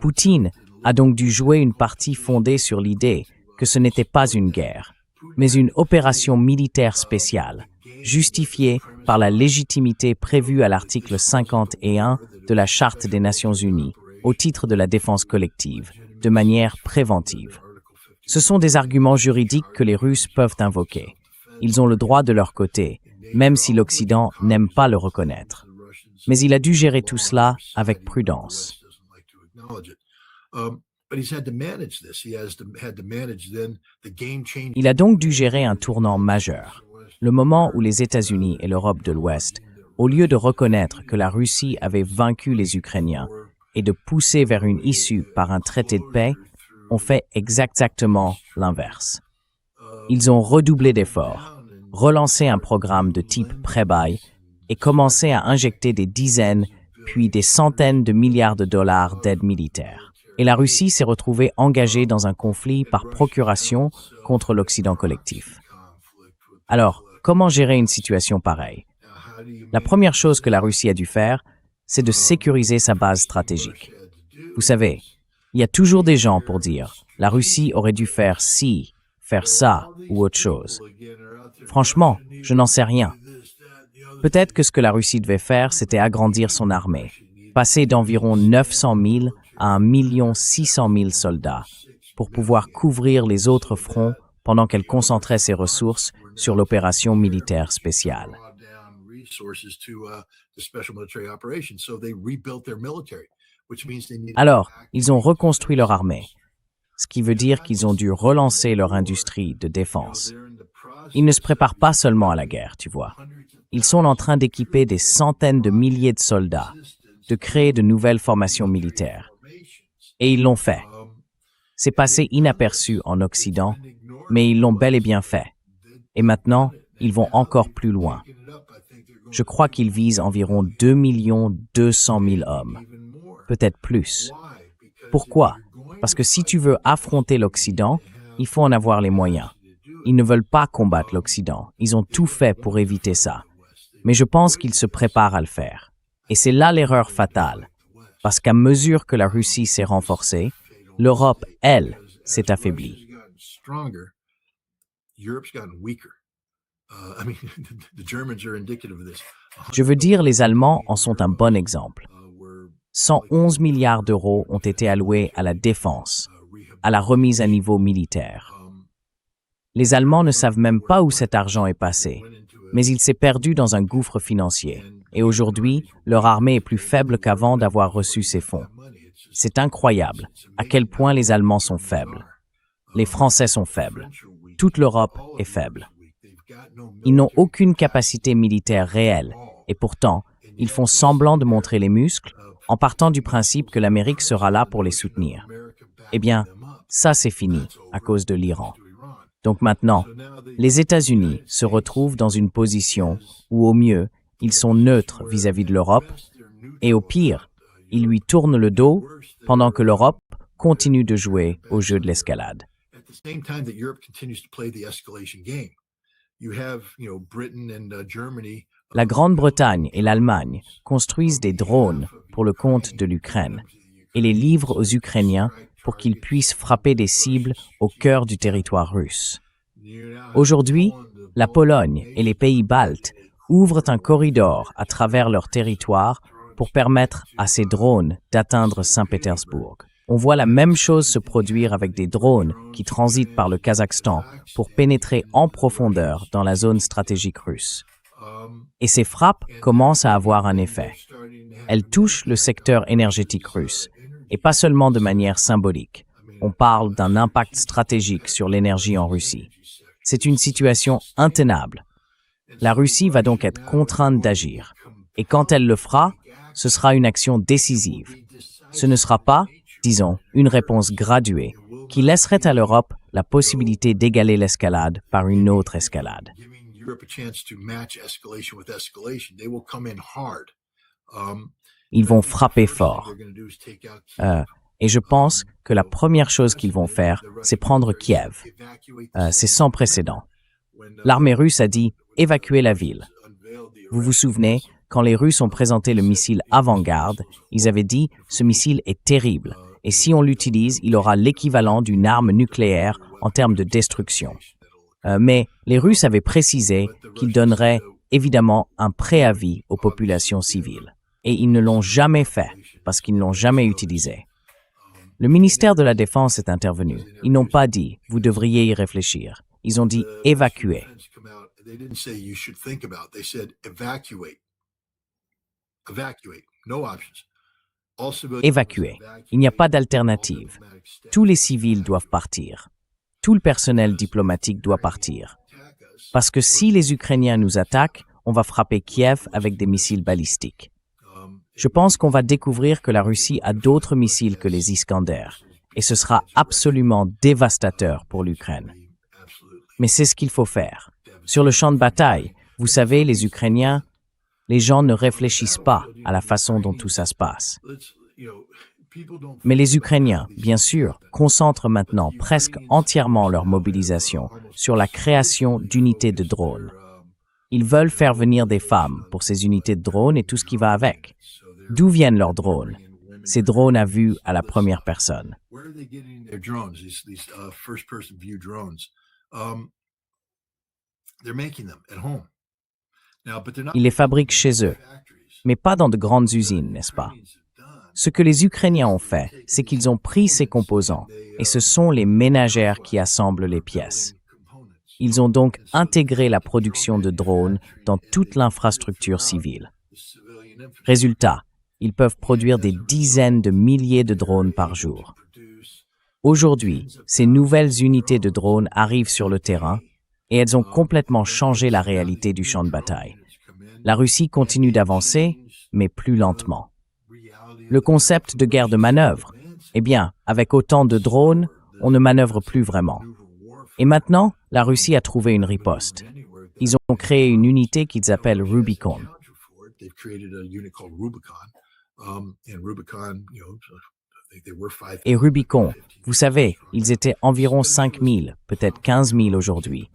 Poutine a donc dû jouer une partie fondée sur l'idée que ce n'était pas une guerre, mais une opération militaire spéciale, justifiée par la légitimité prévue à l'article 51 de la Charte des Nations Unies, au titre de la défense collective, de manière préventive. Ce sont des arguments juridiques que les Russes peuvent invoquer. Ils ont le droit de leur côté, même si l'Occident n'aime pas le reconnaître. Mais il a dû gérer tout cela avec prudence. Il a donc dû gérer un tournant majeur, le moment où les États-Unis et l'Europe de l'Ouest, au lieu de reconnaître que la Russie avait vaincu les Ukrainiens et de pousser vers une issue par un traité de paix, ont fait exactement l'inverse. Ils ont redoublé d'efforts, relancé un programme de type pré-bail et commencé à injecter des dizaines, puis des centaines de milliards de dollars d'aide militaire. Et la Russie s'est retrouvée engagée dans un conflit par procuration contre l'Occident collectif. Alors, comment gérer une situation pareille? La première chose que la Russie a dû faire, c'est de sécuriser sa base stratégique. Vous savez, il y a toujours des gens pour dire « la Russie aurait dû faire ci, faire ça ou autre chose ». Franchement, je n'en sais rien. Peut-être que ce que la Russie devait faire, c'était agrandir son armée, passer d'environ 900 000 à 1 600 000 soldats, pour pouvoir couvrir les autres fronts pendant qu'elle concentrait ses ressources sur l'opération militaire spéciale. Alors, ils ont reconstruit leur armée, ce qui veut dire qu'ils ont dû relancer leur industrie de défense. Ils ne se préparent pas seulement à la guerre, tu vois. Ils sont en train d'équiper des centaines de milliers de soldats, de créer de nouvelles formations militaires. Et ils l'ont fait. C'est passé inaperçu en Occident, mais ils l'ont bel et bien fait. Et maintenant, ils vont encore plus loin. Je crois qu'ils visent environ 2 200 000 hommes, peut-être plus. Pourquoi? Parce que si tu veux affronter l'Occident, il faut en avoir les moyens. Ils ne veulent pas combattre l'Occident. Ils ont tout fait pour éviter ça. Mais je pense qu'ils se préparent à le faire. Et c'est là l'erreur fatale. Parce qu'à mesure que la Russie s'est renforcée, l'Europe, elle, s'est affaiblie. Je veux dire, les Allemands en sont un bon exemple. 111 milliards d'euros ont été alloués à la défense, à la remise à niveau militaire. Les Allemands ne savent même pas où cet argent est passé, mais il s'est perdu dans un gouffre financier. Et aujourd'hui, leur armée est plus faible qu'avant d'avoir reçu ces fonds. C'est incroyable à quel point les Allemands sont faibles. Les Français sont faibles. Toute l'Europe est faible. Ils n'ont aucune capacité militaire réelle, et pourtant, ils font semblant de montrer les muscles en partant du principe que l'Amérique sera là pour les soutenir. Eh bien, ça c'est fini à cause de l'Iran. Donc maintenant, les États-Unis se retrouvent dans une position où au mieux, ils sont neutres vis-à-vis de l'Europe, et au pire, ils lui tournent le dos pendant que l'Europe continue de jouer au jeu de l'escalade. La Grande-Bretagne et l'Allemagne construisent des drones pour le compte de l'Ukraine et les livrent aux Ukrainiens pour qu'ils puissent frapper des cibles au cœur du territoire russe. Aujourd'hui, la Pologne et les pays baltes ouvrent un corridor à travers leur territoire pour permettre à ces drones d'atteindre Saint-Pétersbourg. On voit la même chose se produire avec des drones qui transitent par le Kazakhstan pour pénétrer en profondeur dans la zone stratégique russe. Et ces frappes commencent à avoir un effet. Elles touchent le secteur énergétique russe, et pas seulement de manière symbolique. On parle d'un impact stratégique sur l'énergie en Russie. C'est une situation intenable. La Russie va donc être contrainte d'agir. Et quand elle le fera, ce sera une action décisive. Ce ne sera pas, disons, une réponse graduée qui laisserait à l'Europe la possibilité d'égaler l'escalade par une autre escalade. Ils vont frapper fort. Et je pense que la première chose qu'ils vont faire, c'est prendre Kiev. C'est sans précédent. L'armée russe a dit « évacuer la ville ». Vous vous souvenez, quand les Russes ont présenté le missile Avant-Garde, ils avaient dit « ce missile est terrible, et si on l'utilise, il aura l'équivalent d'une arme nucléaire en termes de destruction ». Mais les Russes avaient précisé qu'ils donneraient évidemment un préavis aux populations civiles. Et ils ne l'ont jamais fait, parce qu'ils ne l'ont jamais utilisé. Le ministère de la Défense est intervenu. Ils n'ont pas dit « vous devriez y réfléchir ». Ils ont dit « évacuer ». Évacuer. Il n'y a pas d'alternative. Tous les civils doivent partir. Tout le personnel diplomatique doit partir. Parce que si les Ukrainiens nous attaquent, on va frapper Kiev avec des missiles balistiques. Je pense qu'on va découvrir que la Russie a d'autres missiles que les Iskander, et ce sera absolument dévastateur pour l'Ukraine. Mais c'est ce qu'il faut faire. Sur le champ de bataille, vous savez, les Ukrainiens, les gens ne réfléchissent pas à la façon dont tout ça se passe. Mais les Ukrainiens, bien sûr, concentrent maintenant presque entièrement leur mobilisation sur la création d'unités de drones. Ils veulent faire venir des femmes pour ces unités de drones et tout ce qui va avec. D'où viennent leurs drones? Ces drones à vue à la première personne. Ils les fabriquent chez eux, mais pas dans de grandes usines, n'est-ce pas? Ce que les Ukrainiens ont fait, c'est qu'ils ont pris ces composants, et ce sont les ménagères qui assemblent les pièces. Ils ont donc intégré la production de drones dans toute l'infrastructure civile. Résultat, ils peuvent produire des dizaines de milliers de drones par jour. Aujourd'hui, ces nouvelles unités de drones arrivent sur le terrain et elles ont complètement changé la réalité du champ de bataille. La Russie continue d'avancer, mais plus lentement. Le concept de guerre de manœuvre, eh bien, avec autant de drones, on ne manœuvre plus vraiment. Et maintenant, la Russie a trouvé une riposte. Ils ont créé une unité qu'ils appellent Rubicon. they've created a unit called Rubicon. And Rubicon, they were 5,000. Et Rubicon, vous savez, ils étaient environ 5 000, peut-être 15 000 aujourd'hui.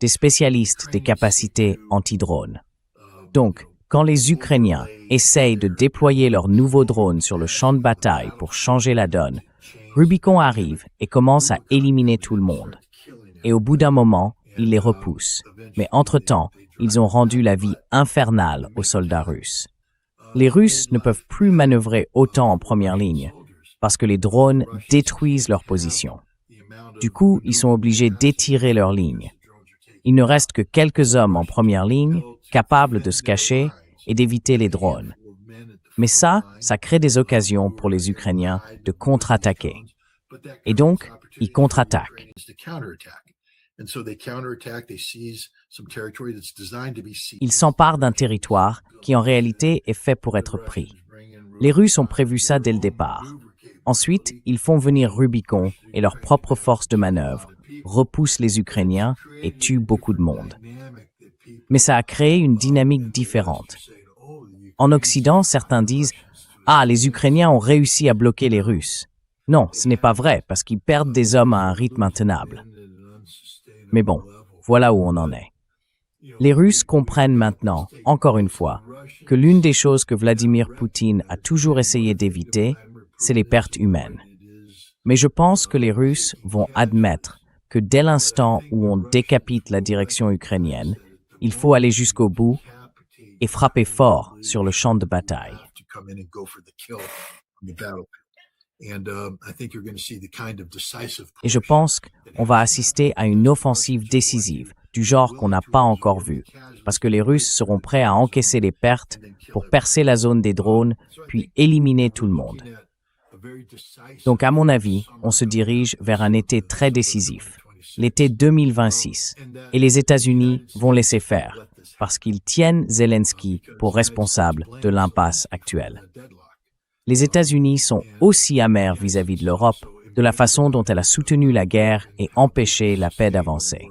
Des spécialistes des capacités anti-drones. Donc, quand les Ukrainiens essayent de déployer leurs nouveaux drones sur le champ de bataille pour changer la donne, Rubicon arrive et commence à éliminer tout le monde. Et au bout d'un moment, il les repousse. Mais entre-temps, ils ont rendu la vie infernale aux soldats russes. Les Russes ne peuvent plus manœuvrer autant en première ligne parce que les drones détruisent leur position. Du coup, ils sont obligés d'étirer leur ligne. Il ne reste que quelques hommes en première ligne capables de se cacher et d'éviter les drones. Mais ça crée des occasions pour les Ukrainiens de contre-attaquer. Et donc, ils contre-attaquent. Ils s'emparent d'un territoire qui en réalité est fait pour être pris. Les Russes ont prévu ça dès le départ. Ensuite, ils font venir Rubicon et leurs propres forces de manœuvre, repoussent les Ukrainiens et tuent beaucoup de monde. Mais ça a créé une dynamique différente. En Occident, certains disent « Ah, les Ukrainiens ont réussi à bloquer les Russes ». Non, ce n'est pas vrai, parce qu'ils perdent des hommes à un rythme intenable. Mais bon, voilà où on en est. Les Russes comprennent maintenant, encore une fois, que l'une des choses que Vladimir Poutine a toujours essayé d'éviter, c'est les pertes humaines. Mais je pense que les Russes vont admettre que dès l'instant où on décapite la direction ukrainienne, il faut aller jusqu'au bout et frapper fort sur le champ de bataille. Et je pense qu'on va assister à une offensive décisive, du genre qu'on n'a pas encore vu, parce que les Russes seront prêts à encaisser les pertes pour percer la zone des drones, puis éliminer tout le monde. Donc à mon avis, on se dirige vers un été très décisif, l'été 2026, et les États-Unis vont laisser faire, parce qu'ils tiennent Zelensky pour responsable de l'impasse actuelle. Les États-Unis sont aussi amers vis-à-vis de l'Europe, de la façon dont elle a soutenu la guerre et empêché la paix d'avancer.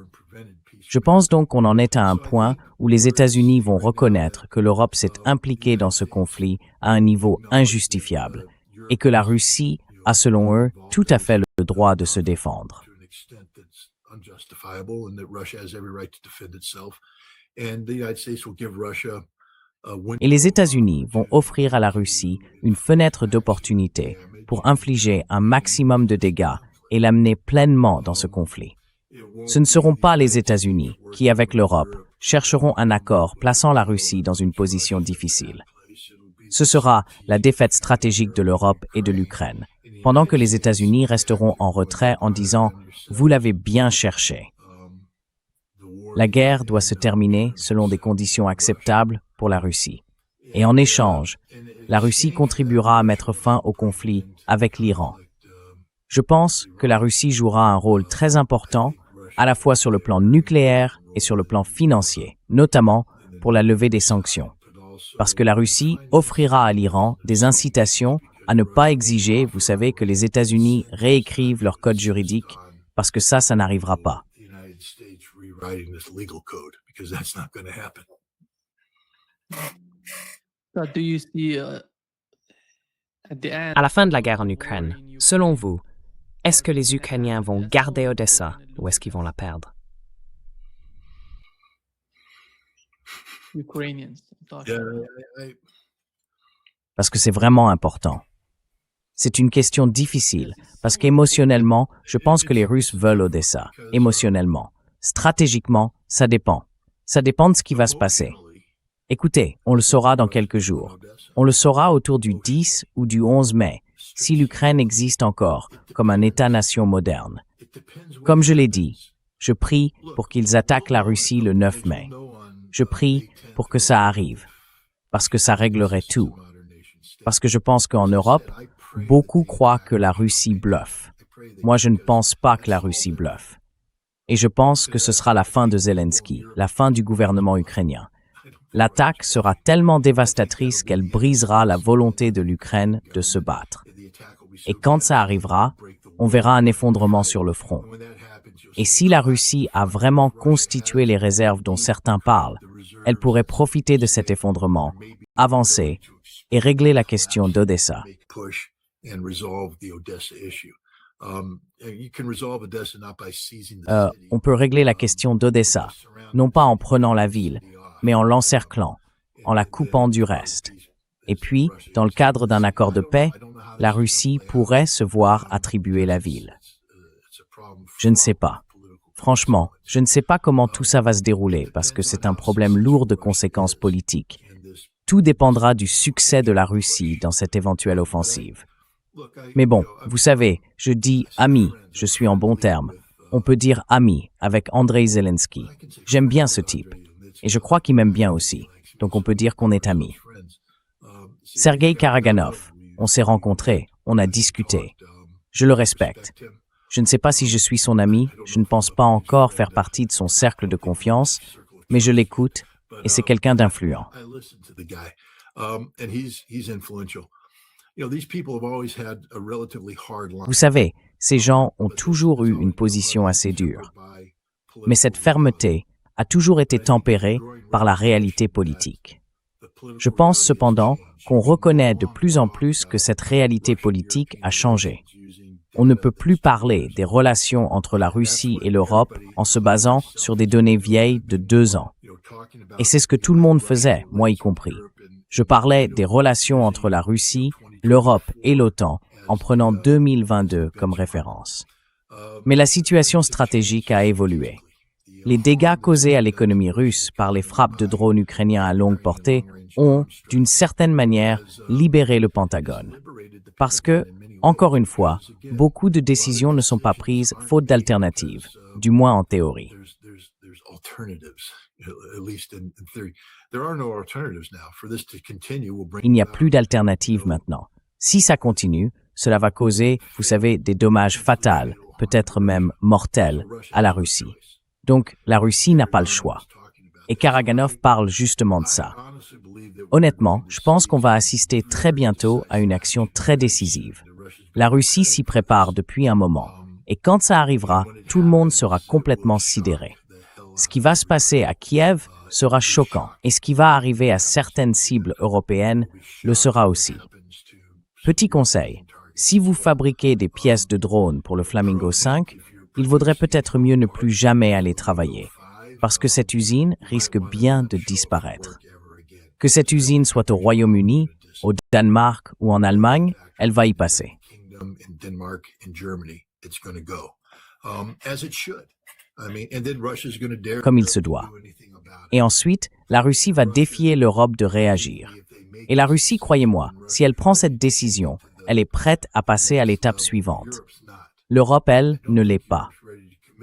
Je pense donc qu'on en est à un point où les États-Unis vont reconnaître que l'Europe s'est impliquée dans ce conflit à un niveau injustifiable et que la Russie a, selon eux, tout à fait le droit de se défendre. Et les États-Unis vont offrir à la Russie une fenêtre d'opportunité pour infliger un maximum de dégâts et l'amener pleinement dans ce conflit. Ce ne seront pas les États-Unis qui, avec l'Europe, chercheront un accord plaçant la Russie dans une position difficile. Ce sera la défaite stratégique de l'Europe et de l'Ukraine, pendant que les États-Unis resteront en retrait en disant « Vous l'avez bien cherché ». La guerre doit se terminer selon des conditions acceptables pour la Russie. Et en échange, la Russie contribuera à mettre fin au conflit avec l'Iran. Je pense que la Russie jouera un rôle très important, à la fois sur le plan nucléaire et sur le plan financier, notamment pour la levée des sanctions. Parce que la Russie offrira à l'Iran des incitations à ne pas exiger, vous savez, que les États-Unis réécrivent leur code juridique, parce que ça n'arrivera pas. À la fin de la guerre en Ukraine, selon vous, est-ce que les Ukrainiens vont garder Odessa ou est-ce qu'ils vont la perdre? Parce que c'est vraiment important. C'est une question difficile, parce qu'émotionnellement, je pense que les Russes veulent Odessa, émotionnellement. Stratégiquement, ça dépend. Ça dépend de ce qui va se passer. Écoutez, on le saura dans quelques jours. On le saura autour du 10 ou du 11 mai, si l'Ukraine existe encore comme un État-nation moderne. Comme je l'ai dit, je prie pour qu'ils attaquent la Russie le 9 mai. Je prie pour que ça arrive, parce que ça réglerait tout. Parce que je pense qu'en Europe, beaucoup croient que la Russie bluffe. Moi, je ne pense pas que la Russie bluffe. Et je pense que ce sera la fin de Zelensky, la fin du gouvernement ukrainien. L'attaque sera tellement dévastatrice qu'elle brisera la volonté de l'Ukraine de se battre. Et quand ça arrivera, on verra un effondrement sur le front. Et si la Russie a vraiment constitué les réserves dont certains parlent, elle pourrait profiter de cet effondrement, avancer et régler la question d'Odessa. On peut régler la question d'Odessa, non pas en prenant la ville, mais en l'encerclant, en la coupant du reste. Et puis, dans le cadre d'un accord de paix, la Russie pourrait se voir attribuer la ville. Je ne sais pas. Franchement, je ne sais pas comment tout ça va se dérouler parce que c'est un problème lourd de conséquences politiques. Tout dépendra du succès de la Russie dans cette éventuelle offensive. Mais bon, vous savez, je dis « ami », je suis en bon terme. On peut dire « ami » avec Andrei Zelensky. J'aime bien ce type. Et je crois qu'il m'aime bien aussi. Donc on peut dire qu'on est amis. Sergei Karaganov, on s'est rencontrés, on a discuté. Je le respecte. Je ne sais pas si je suis son ami, je ne pense pas encore faire partie de son cercle de confiance, mais je l'écoute et c'est quelqu'un d'influent. Vous savez, ces gens ont toujours eu une position assez dure. Mais cette fermeté a toujours été tempérée par la réalité politique. Je pense cependant qu'on reconnaît de plus en plus que cette réalité politique a changé. On ne peut plus parler des relations entre la Russie et l'Europe en se basant sur des données vieilles de 2 ans. Et c'est ce que tout le monde faisait, moi y compris. Je parlais des relations entre la Russie, l'Europe et l'OTAN en prenant 2022 comme référence. Mais la situation stratégique a évolué. Les dégâts causés à l'économie russe par les frappes de drones ukrainiens à longue portée ont, d'une certaine manière, libéré le Pentagone. Parce que, encore une fois, beaucoup de décisions ne sont pas prises faute d'alternatives, du moins en théorie. Il n'y a plus d'alternative maintenant. Si ça continue, cela va causer, vous savez, des dommages fatals, peut-être même mortels, à la Russie. Donc, la Russie n'a pas le choix. Et Karaganov parle justement de ça. Honnêtement, je pense qu'on va assister très bientôt à une action très décisive. La Russie s'y prépare depuis un moment. Et quand ça arrivera, tout le monde sera complètement sidéré. Ce qui va se passer à Kiev sera choquant. Et ce qui va arriver à certaines cibles européennes le sera aussi. Petit conseil, si vous fabriquez des pièces de drone pour le Flamingo 5, il vaudrait peut-être mieux ne plus jamais aller travailler, parce que cette usine risque bien de disparaître. Que cette usine soit au Royaume-Uni, au Danemark ou en Allemagne, elle va y passer. Comme il se doit. Et ensuite, la Russie va défier l'Europe de réagir. Et la Russie, croyez-moi, si elle prend cette décision, elle est prête à passer à l'étape suivante. L'Europe, elle, ne l'est pas.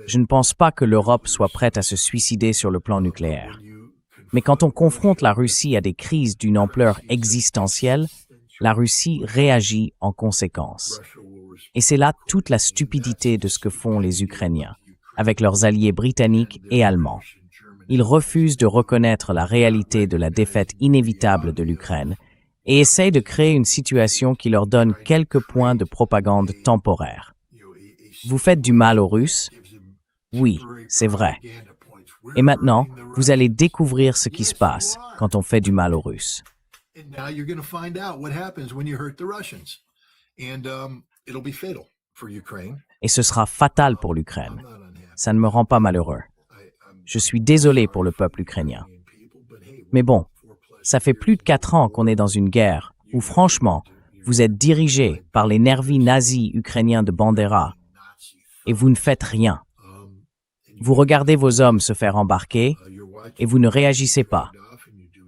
Je ne pense pas que l'Europe soit prête à se suicider sur le plan nucléaire. Mais quand on confronte la Russie à des crises d'une ampleur existentielle, la Russie réagit en conséquence. Et c'est là toute la stupidité de ce que font les Ukrainiens, avec leurs alliés britanniques et allemands. Ils refusent de reconnaître la réalité de la défaite inévitable de l'Ukraine et essayent de créer une situation qui leur donne quelques points de propagande temporaire. Vous faites du mal aux Russes? Oui, c'est vrai. Et maintenant, vous allez découvrir ce qui se passe quand on fait du mal aux Russes. Et ce sera fatal pour l'Ukraine. Ça ne me rend pas malheureux. Je suis désolé pour le peuple ukrainien. Mais bon, ça fait plus de 4 ans qu'on est dans une guerre où, franchement, vous êtes dirigé par les nervis nazis ukrainiens de Bandera et vous ne faites rien. Vous regardez vos hommes se faire embarquer et vous ne réagissez pas.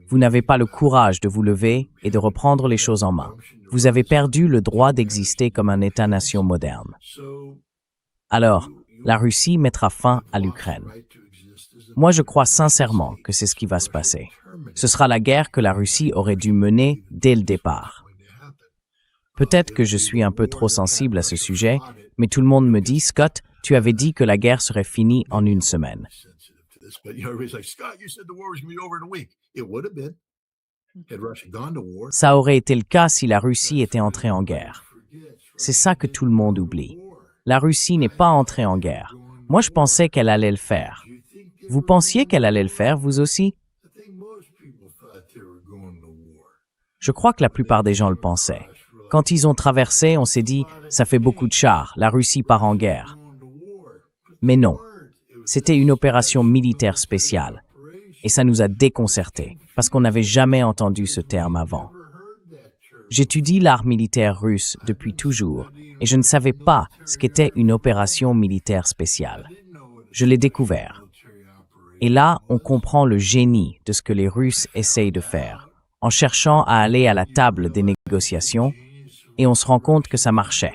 Vous n'avez pas le courage de vous lever et de reprendre les choses en main. Vous avez perdu le droit d'exister comme un État-nation moderne. Alors, la Russie mettra fin à l'Ukraine. Moi, je crois sincèrement que c'est ce qui va se passer. Ce sera la guerre que la Russie aurait dû mener dès le départ. Peut-être que je suis un peu trop sensible à ce sujet, mais tout le monde me dit, Scott, tu avais dit que la guerre serait finie en 1 semaine. Ça aurait été le cas si la Russie était entrée en guerre. C'est ça que tout le monde oublie. La Russie n'est pas entrée en guerre. Moi, je pensais qu'elle allait le faire. Vous pensiez qu'elle allait le faire, vous aussi? Je crois que la plupart des gens le pensaient. Quand ils ont traversé, on s'est dit, ça fait beaucoup de chars, la Russie part en guerre. Mais non, c'était une opération militaire spéciale. Et ça nous a déconcertés, parce qu'on n'avait jamais entendu ce terme avant. J'étudie l'art militaire russe depuis toujours, et je ne savais pas ce qu'était une opération militaire spéciale. Je l'ai découvert. Et là, on comprend le génie de ce que les Russes essayent de faire, en cherchant à aller à la table des négociations, et on se rend compte que ça marchait.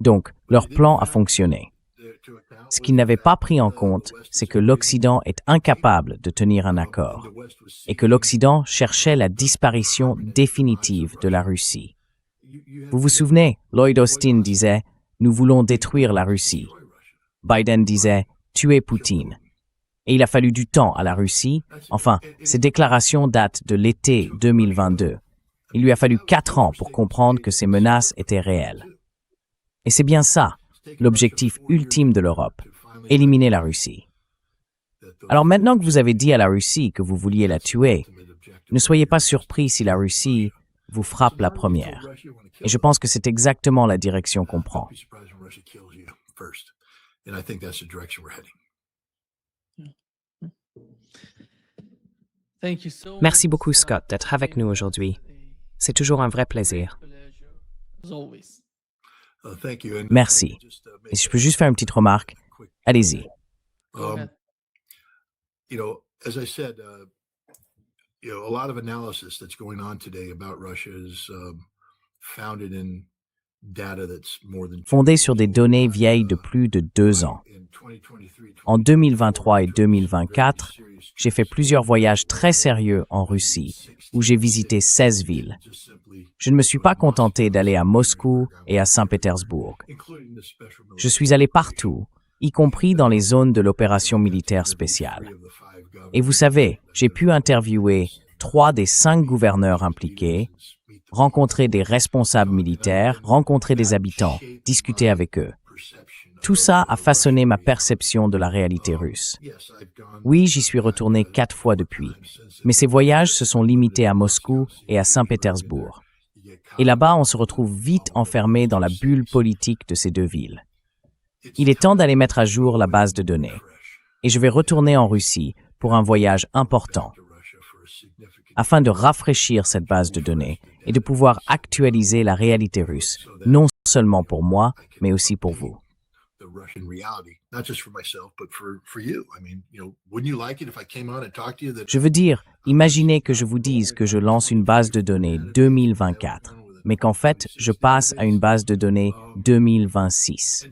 Donc, leur plan a fonctionné. Ce qu'ils n'avaient pas pris en compte, c'est que l'Occident est incapable de tenir un accord, et que l'Occident cherchait la disparition définitive de la Russie. Vous vous souvenez, Lloyd Austin disait « Nous voulons détruire la Russie ». Biden disait « Tuer Poutine ». Et il a fallu du temps à la Russie. Enfin, ces déclarations datent de l'été 2022. Il lui a fallu 4 ans pour comprendre que ces menaces étaient réelles. Et c'est bien ça, l'objectif ultime de l'Europe, éliminer la Russie. Alors maintenant que vous avez dit à la Russie que vous vouliez la tuer, ne soyez pas surpris si la Russie vous frappe la première. Et je pense que c'est exactement la direction qu'on prend. Merci beaucoup, Scott, d'être avec nous aujourd'hui. C'est toujours un vrai plaisir. Merci. Et si je peux juste faire une petite remarque, allez-y. As I said, a lot of analysis that's going on today about Russia is founded in data that's more than Fondé sur des données vieilles de plus de 2 ans. En 2023 et 2024, j'ai fait plusieurs voyages très sérieux en Russie, où j'ai visité 16 villes. Je ne me suis pas contenté d'aller à Moscou et à Saint-Pétersbourg. Je suis allé partout, y compris dans les zones de l'opération militaire spéciale. Et vous savez, j'ai pu interviewer 3 des 5 gouverneurs impliqués, rencontrer des responsables militaires, rencontrer des habitants, discuter avec eux. Tout ça a façonné ma perception de la réalité russe. Oui, j'y suis retourné 4 fois depuis, mais ces voyages se sont limités à Moscou et à Saint-Pétersbourg. Et là-bas, on se retrouve vite enfermé dans la bulle politique de ces 2 villes. Il est temps d'aller mettre à jour la base de données. Et je vais retourner en Russie pour un voyage important, afin de rafraîchir cette base de données et de pouvoir actualiser la réalité russe, non seulement pour moi, mais aussi pour vous. Je veux dire, imaginez que je vous dise que je lance une base de données 2024, mais qu'en fait, je passe à une base de données 2026.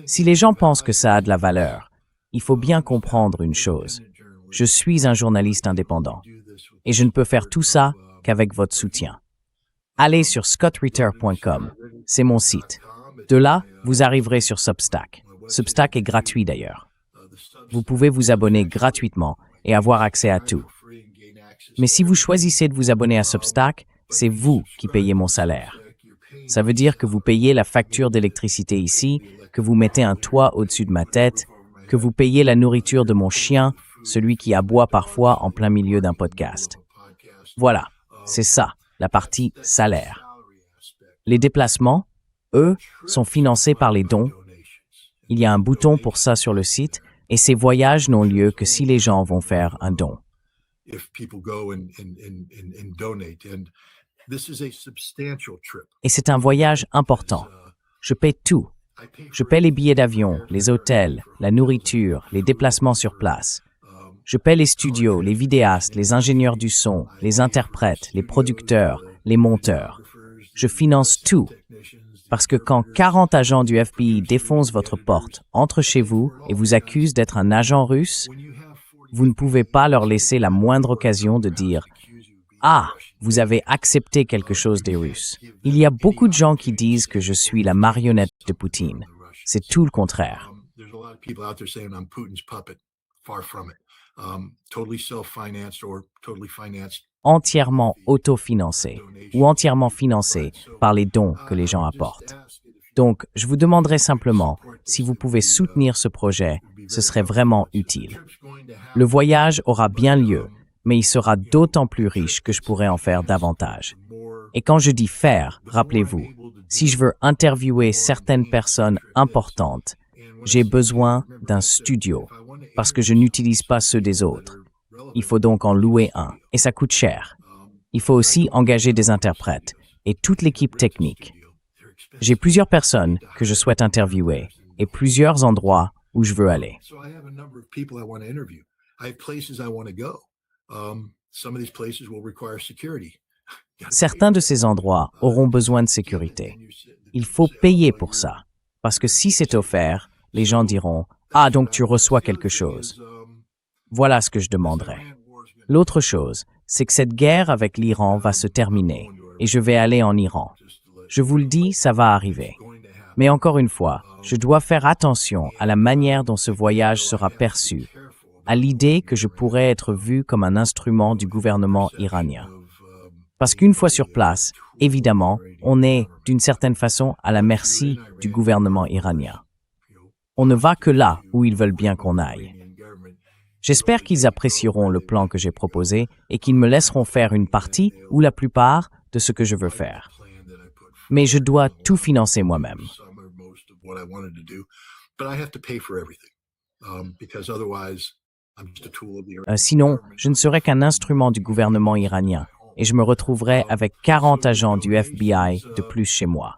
Si les gens pensent que ça a de la valeur, il faut bien comprendre une chose. Je suis un journaliste indépendant, et je ne peux faire tout ça qu'avec votre soutien. Allez sur scottritter.com, c'est mon site. De là, vous arriverez sur Substack. Substack est gratuit d'ailleurs. Vous pouvez vous abonner gratuitement et avoir accès à tout. Mais si vous choisissez de vous abonner à Substack, c'est vous qui payez mon salaire. Ça veut dire que vous payez la facture d'électricité ici, que vous mettez un toit au-dessus de ma tête, que vous payez la nourriture de mon chien, celui qui aboie parfois en plein milieu d'un podcast. Voilà, c'est ça, la partie salaire. Les déplacements, eux, sont financés par les dons. Il y a un bouton pour ça sur le site, et ces voyages n'ont lieu que si les gens vont faire un don. Et c'est un voyage important. Je paie tout. Je paie les billets d'avion, les hôtels, la nourriture, les déplacements sur place. Je paie les studios, les vidéastes, les ingénieurs du son, les interprètes, les producteurs, les monteurs. Je finance tout. Parce que quand 40 agents du FBI défoncent votre porte, entrent chez vous et vous accusent d'être un agent russe, vous ne pouvez pas leur laisser la moindre occasion de dire « Ah, vous avez accepté quelque chose des Russes ». Il y a beaucoup de gens qui disent que je suis la marionnette de Poutine. C'est tout le contraire. totally self-financed or totally financed. entièrement autofinancé ou entièrement financé par les dons que les gens apportent. Donc, je vous demanderai simplement si vous pouvez soutenir ce projet, ce serait vraiment utile. Le voyage aura bien lieu, mais il sera d'autant plus riche que je pourrai en faire davantage. Et quand je dis faire, rappelez-vous, si je veux interviewer certaines personnes importantes, j'ai besoin d'un studio, parce que je n'utilise pas ceux des autres. Il faut donc en louer un, et ça coûte cher. Il faut aussi engager des interprètes, et toute l'équipe technique. J'ai plusieurs personnes que je souhaite interviewer, et plusieurs endroits où je veux aller. So I have a number of people I want to interview. I have places I want to go. Some of these places will require security. Certains de ces endroits auront besoin de sécurité. Il faut payer pour ça, parce que si c'est offert, les gens diront « Ah, donc tu reçois quelque chose ». Voilà ce que je demanderai. L'autre chose, c'est que cette guerre avec l'Iran va se terminer, et je vais aller en Iran. Je vous le dis, ça va arriver. Mais encore une fois, je dois faire attention à la manière dont ce voyage sera perçu, à l'idée que je pourrais être vu comme un instrument du gouvernement iranien. Parce qu'une fois sur place, évidemment, on est, d'une certaine façon, à la merci du gouvernement iranien. On ne va que là où ils veulent bien qu'on aille. J'espère qu'ils apprécieront le plan que j'ai proposé et qu'ils me laisseront faire une partie ou la plupart de ce que je veux faire. Mais je dois tout financer moi-même. Sinon, je ne serai qu'un instrument du gouvernement iranien et je me retrouverai avec 40 agents du FBI de plus chez moi.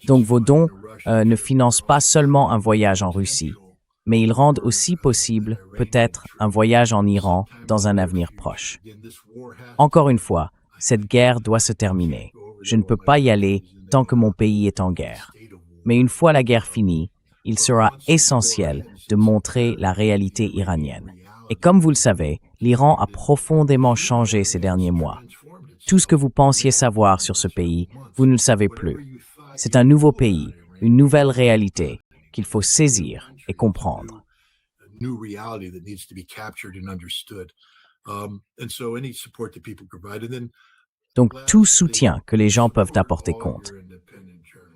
Donc vos dons ne financent pas seulement un voyage en Russie, mais ils rendent aussi possible, peut-être, un voyage en Iran dans un avenir proche. Encore une fois, cette guerre doit se terminer. Je ne peux pas y aller tant que mon pays est en guerre. Mais une fois la guerre finie, il sera essentiel de montrer la réalité iranienne. Et comme vous le savez, l'Iran a profondément changé ces derniers mois. Tout ce que vous pensiez savoir sur ce pays, vous ne le savez plus. C'est un nouveau pays, une nouvelle réalité qu'il faut saisir et comprendre. Donc, tout soutien que les gens peuvent apporter compte.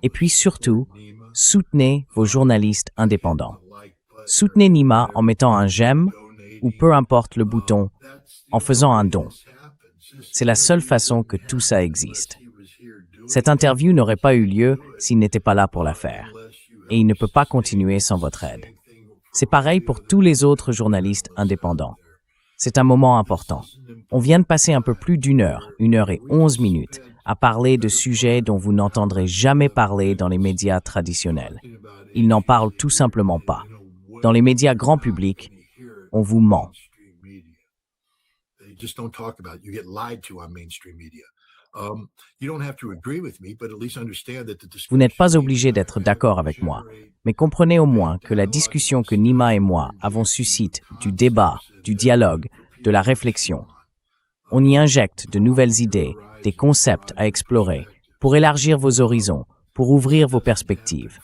Et puis surtout, soutenez vos journalistes indépendants. Soutenez Nima en mettant un j'aime ou peu importe le bouton, en faisant un don. C'est la seule façon que tout ça existe. Cette interview n'aurait pas eu lieu s'il n'était pas là pour la faire. Et il ne peut pas continuer sans votre aide. C'est pareil pour tous les autres journalistes indépendants. C'est un moment important. On vient de passer un peu plus d'1 heure et 11 minutes, à parler de sujets dont vous n'entendrez jamais parler dans les médias traditionnels. Ils n'en parlent tout simplement pas. Dans les médias grand public, on vous ment. Vous n'êtes pas obligé d'être d'accord avec moi, mais comprenez au moins que la discussion que Nima et moi avons suscite du débat, du dialogue, de la réflexion. On y injecte de nouvelles idées, des concepts à explorer, pour élargir vos horizons, pour ouvrir vos perspectives.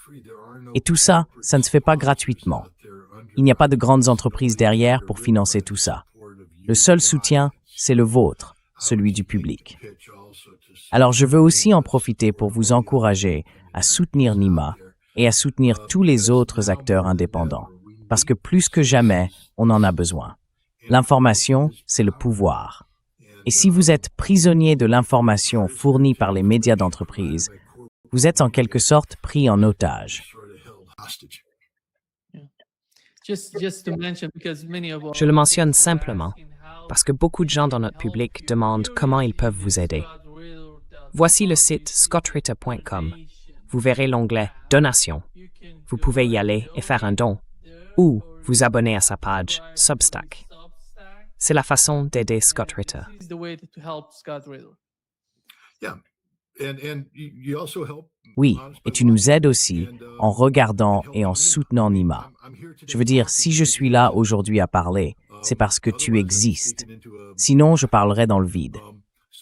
Et tout ça, ça ne se fait pas gratuitement. Il n'y a pas de grandes entreprises derrière pour financer tout ça. Le seul soutien, c'est le vôtre, celui du public. Alors je veux aussi en profiter pour vous encourager à soutenir Nima et à soutenir tous les autres acteurs indépendants, parce que plus que jamais, on en a besoin. L'information, c'est le pouvoir. Et si vous êtes prisonnier de l'information fournie par les médias d'entreprise, vous êtes en quelque sorte pris en otage. Je le mentionne simplement parce que beaucoup de gens dans notre public demandent comment ils peuvent vous aider. Voici le site scottritter.com. Vous verrez l'onglet « Donation ». Vous pouvez y aller et faire un don, ou vous abonner à sa page Substack. C'est la façon d'aider Scott Ritter. Oui, et tu nous aides aussi en regardant et en soutenant Nima. Je veux dire, si je suis là aujourd'hui à parler, c'est parce que tu existes. Sinon, je parlerais dans le vide.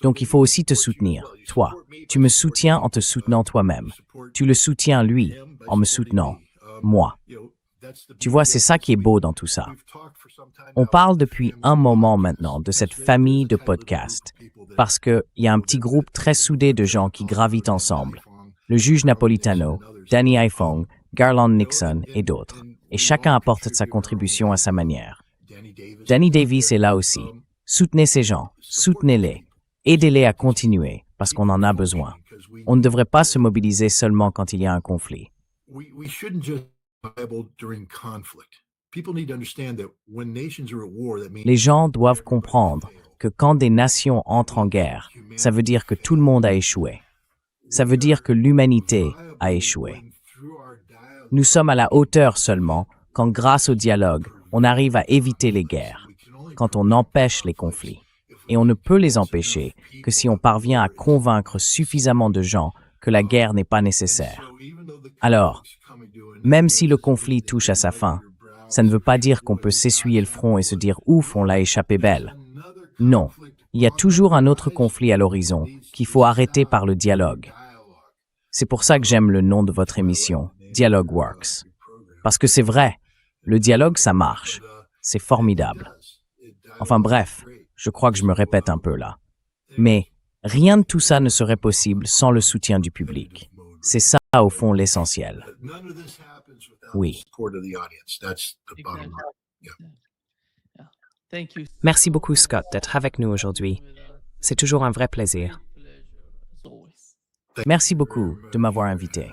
Donc, il faut aussi te soutenir, toi. Tu me soutiens en te soutenant toi-même. Tu le soutiens, lui, en me soutenant, moi. Tu vois, c'est ça qui est beau dans tout ça. On parle depuis un moment maintenant de cette famille de podcasts, parce qu'il y a un petit groupe très soudé de gens qui gravitent ensemble. Le juge Napolitano, Danny Ifong, Garland Nixon et d'autres. Et chacun apporte sa contribution à sa manière. Danny Davis est là aussi. Soutenez ces gens, soutenez-les, aidez-les à continuer, parce qu'on en a besoin. On ne devrait pas se mobiliser seulement quand il y a un conflit. Les gens doivent comprendre que quand des nations entrent en guerre, ça veut dire que tout le monde a échoué. Ça veut dire que l'humanité a échoué. Nous sommes à la hauteur seulement quand, grâce au dialogue, on arrive à éviter les guerres, quand on empêche les conflits. Et on ne peut les empêcher que si on parvient à convaincre suffisamment de gens que la guerre n'est pas nécessaire. Alors, même si le conflit touche à sa fin, ça ne veut pas dire qu'on peut s'essuyer le front et se dire « ouf, on l'a échappé belle ». Non, il y a toujours un autre conflit à l'horizon qu'il faut arrêter par le dialogue. C'est pour ça que j'aime le nom de votre émission, Dialogue Works. Parce que c'est vrai, le dialogue, ça marche. C'est formidable. Enfin bref, je crois que je me répète un peu là. Mais rien de tout ça ne serait possible sans le soutien du public. C'est ça, au fond, l'essentiel. Oui. Merci beaucoup, Scott, d'être avec nous aujourd'hui. C'est toujours un vrai plaisir. Merci beaucoup de m'avoir invité.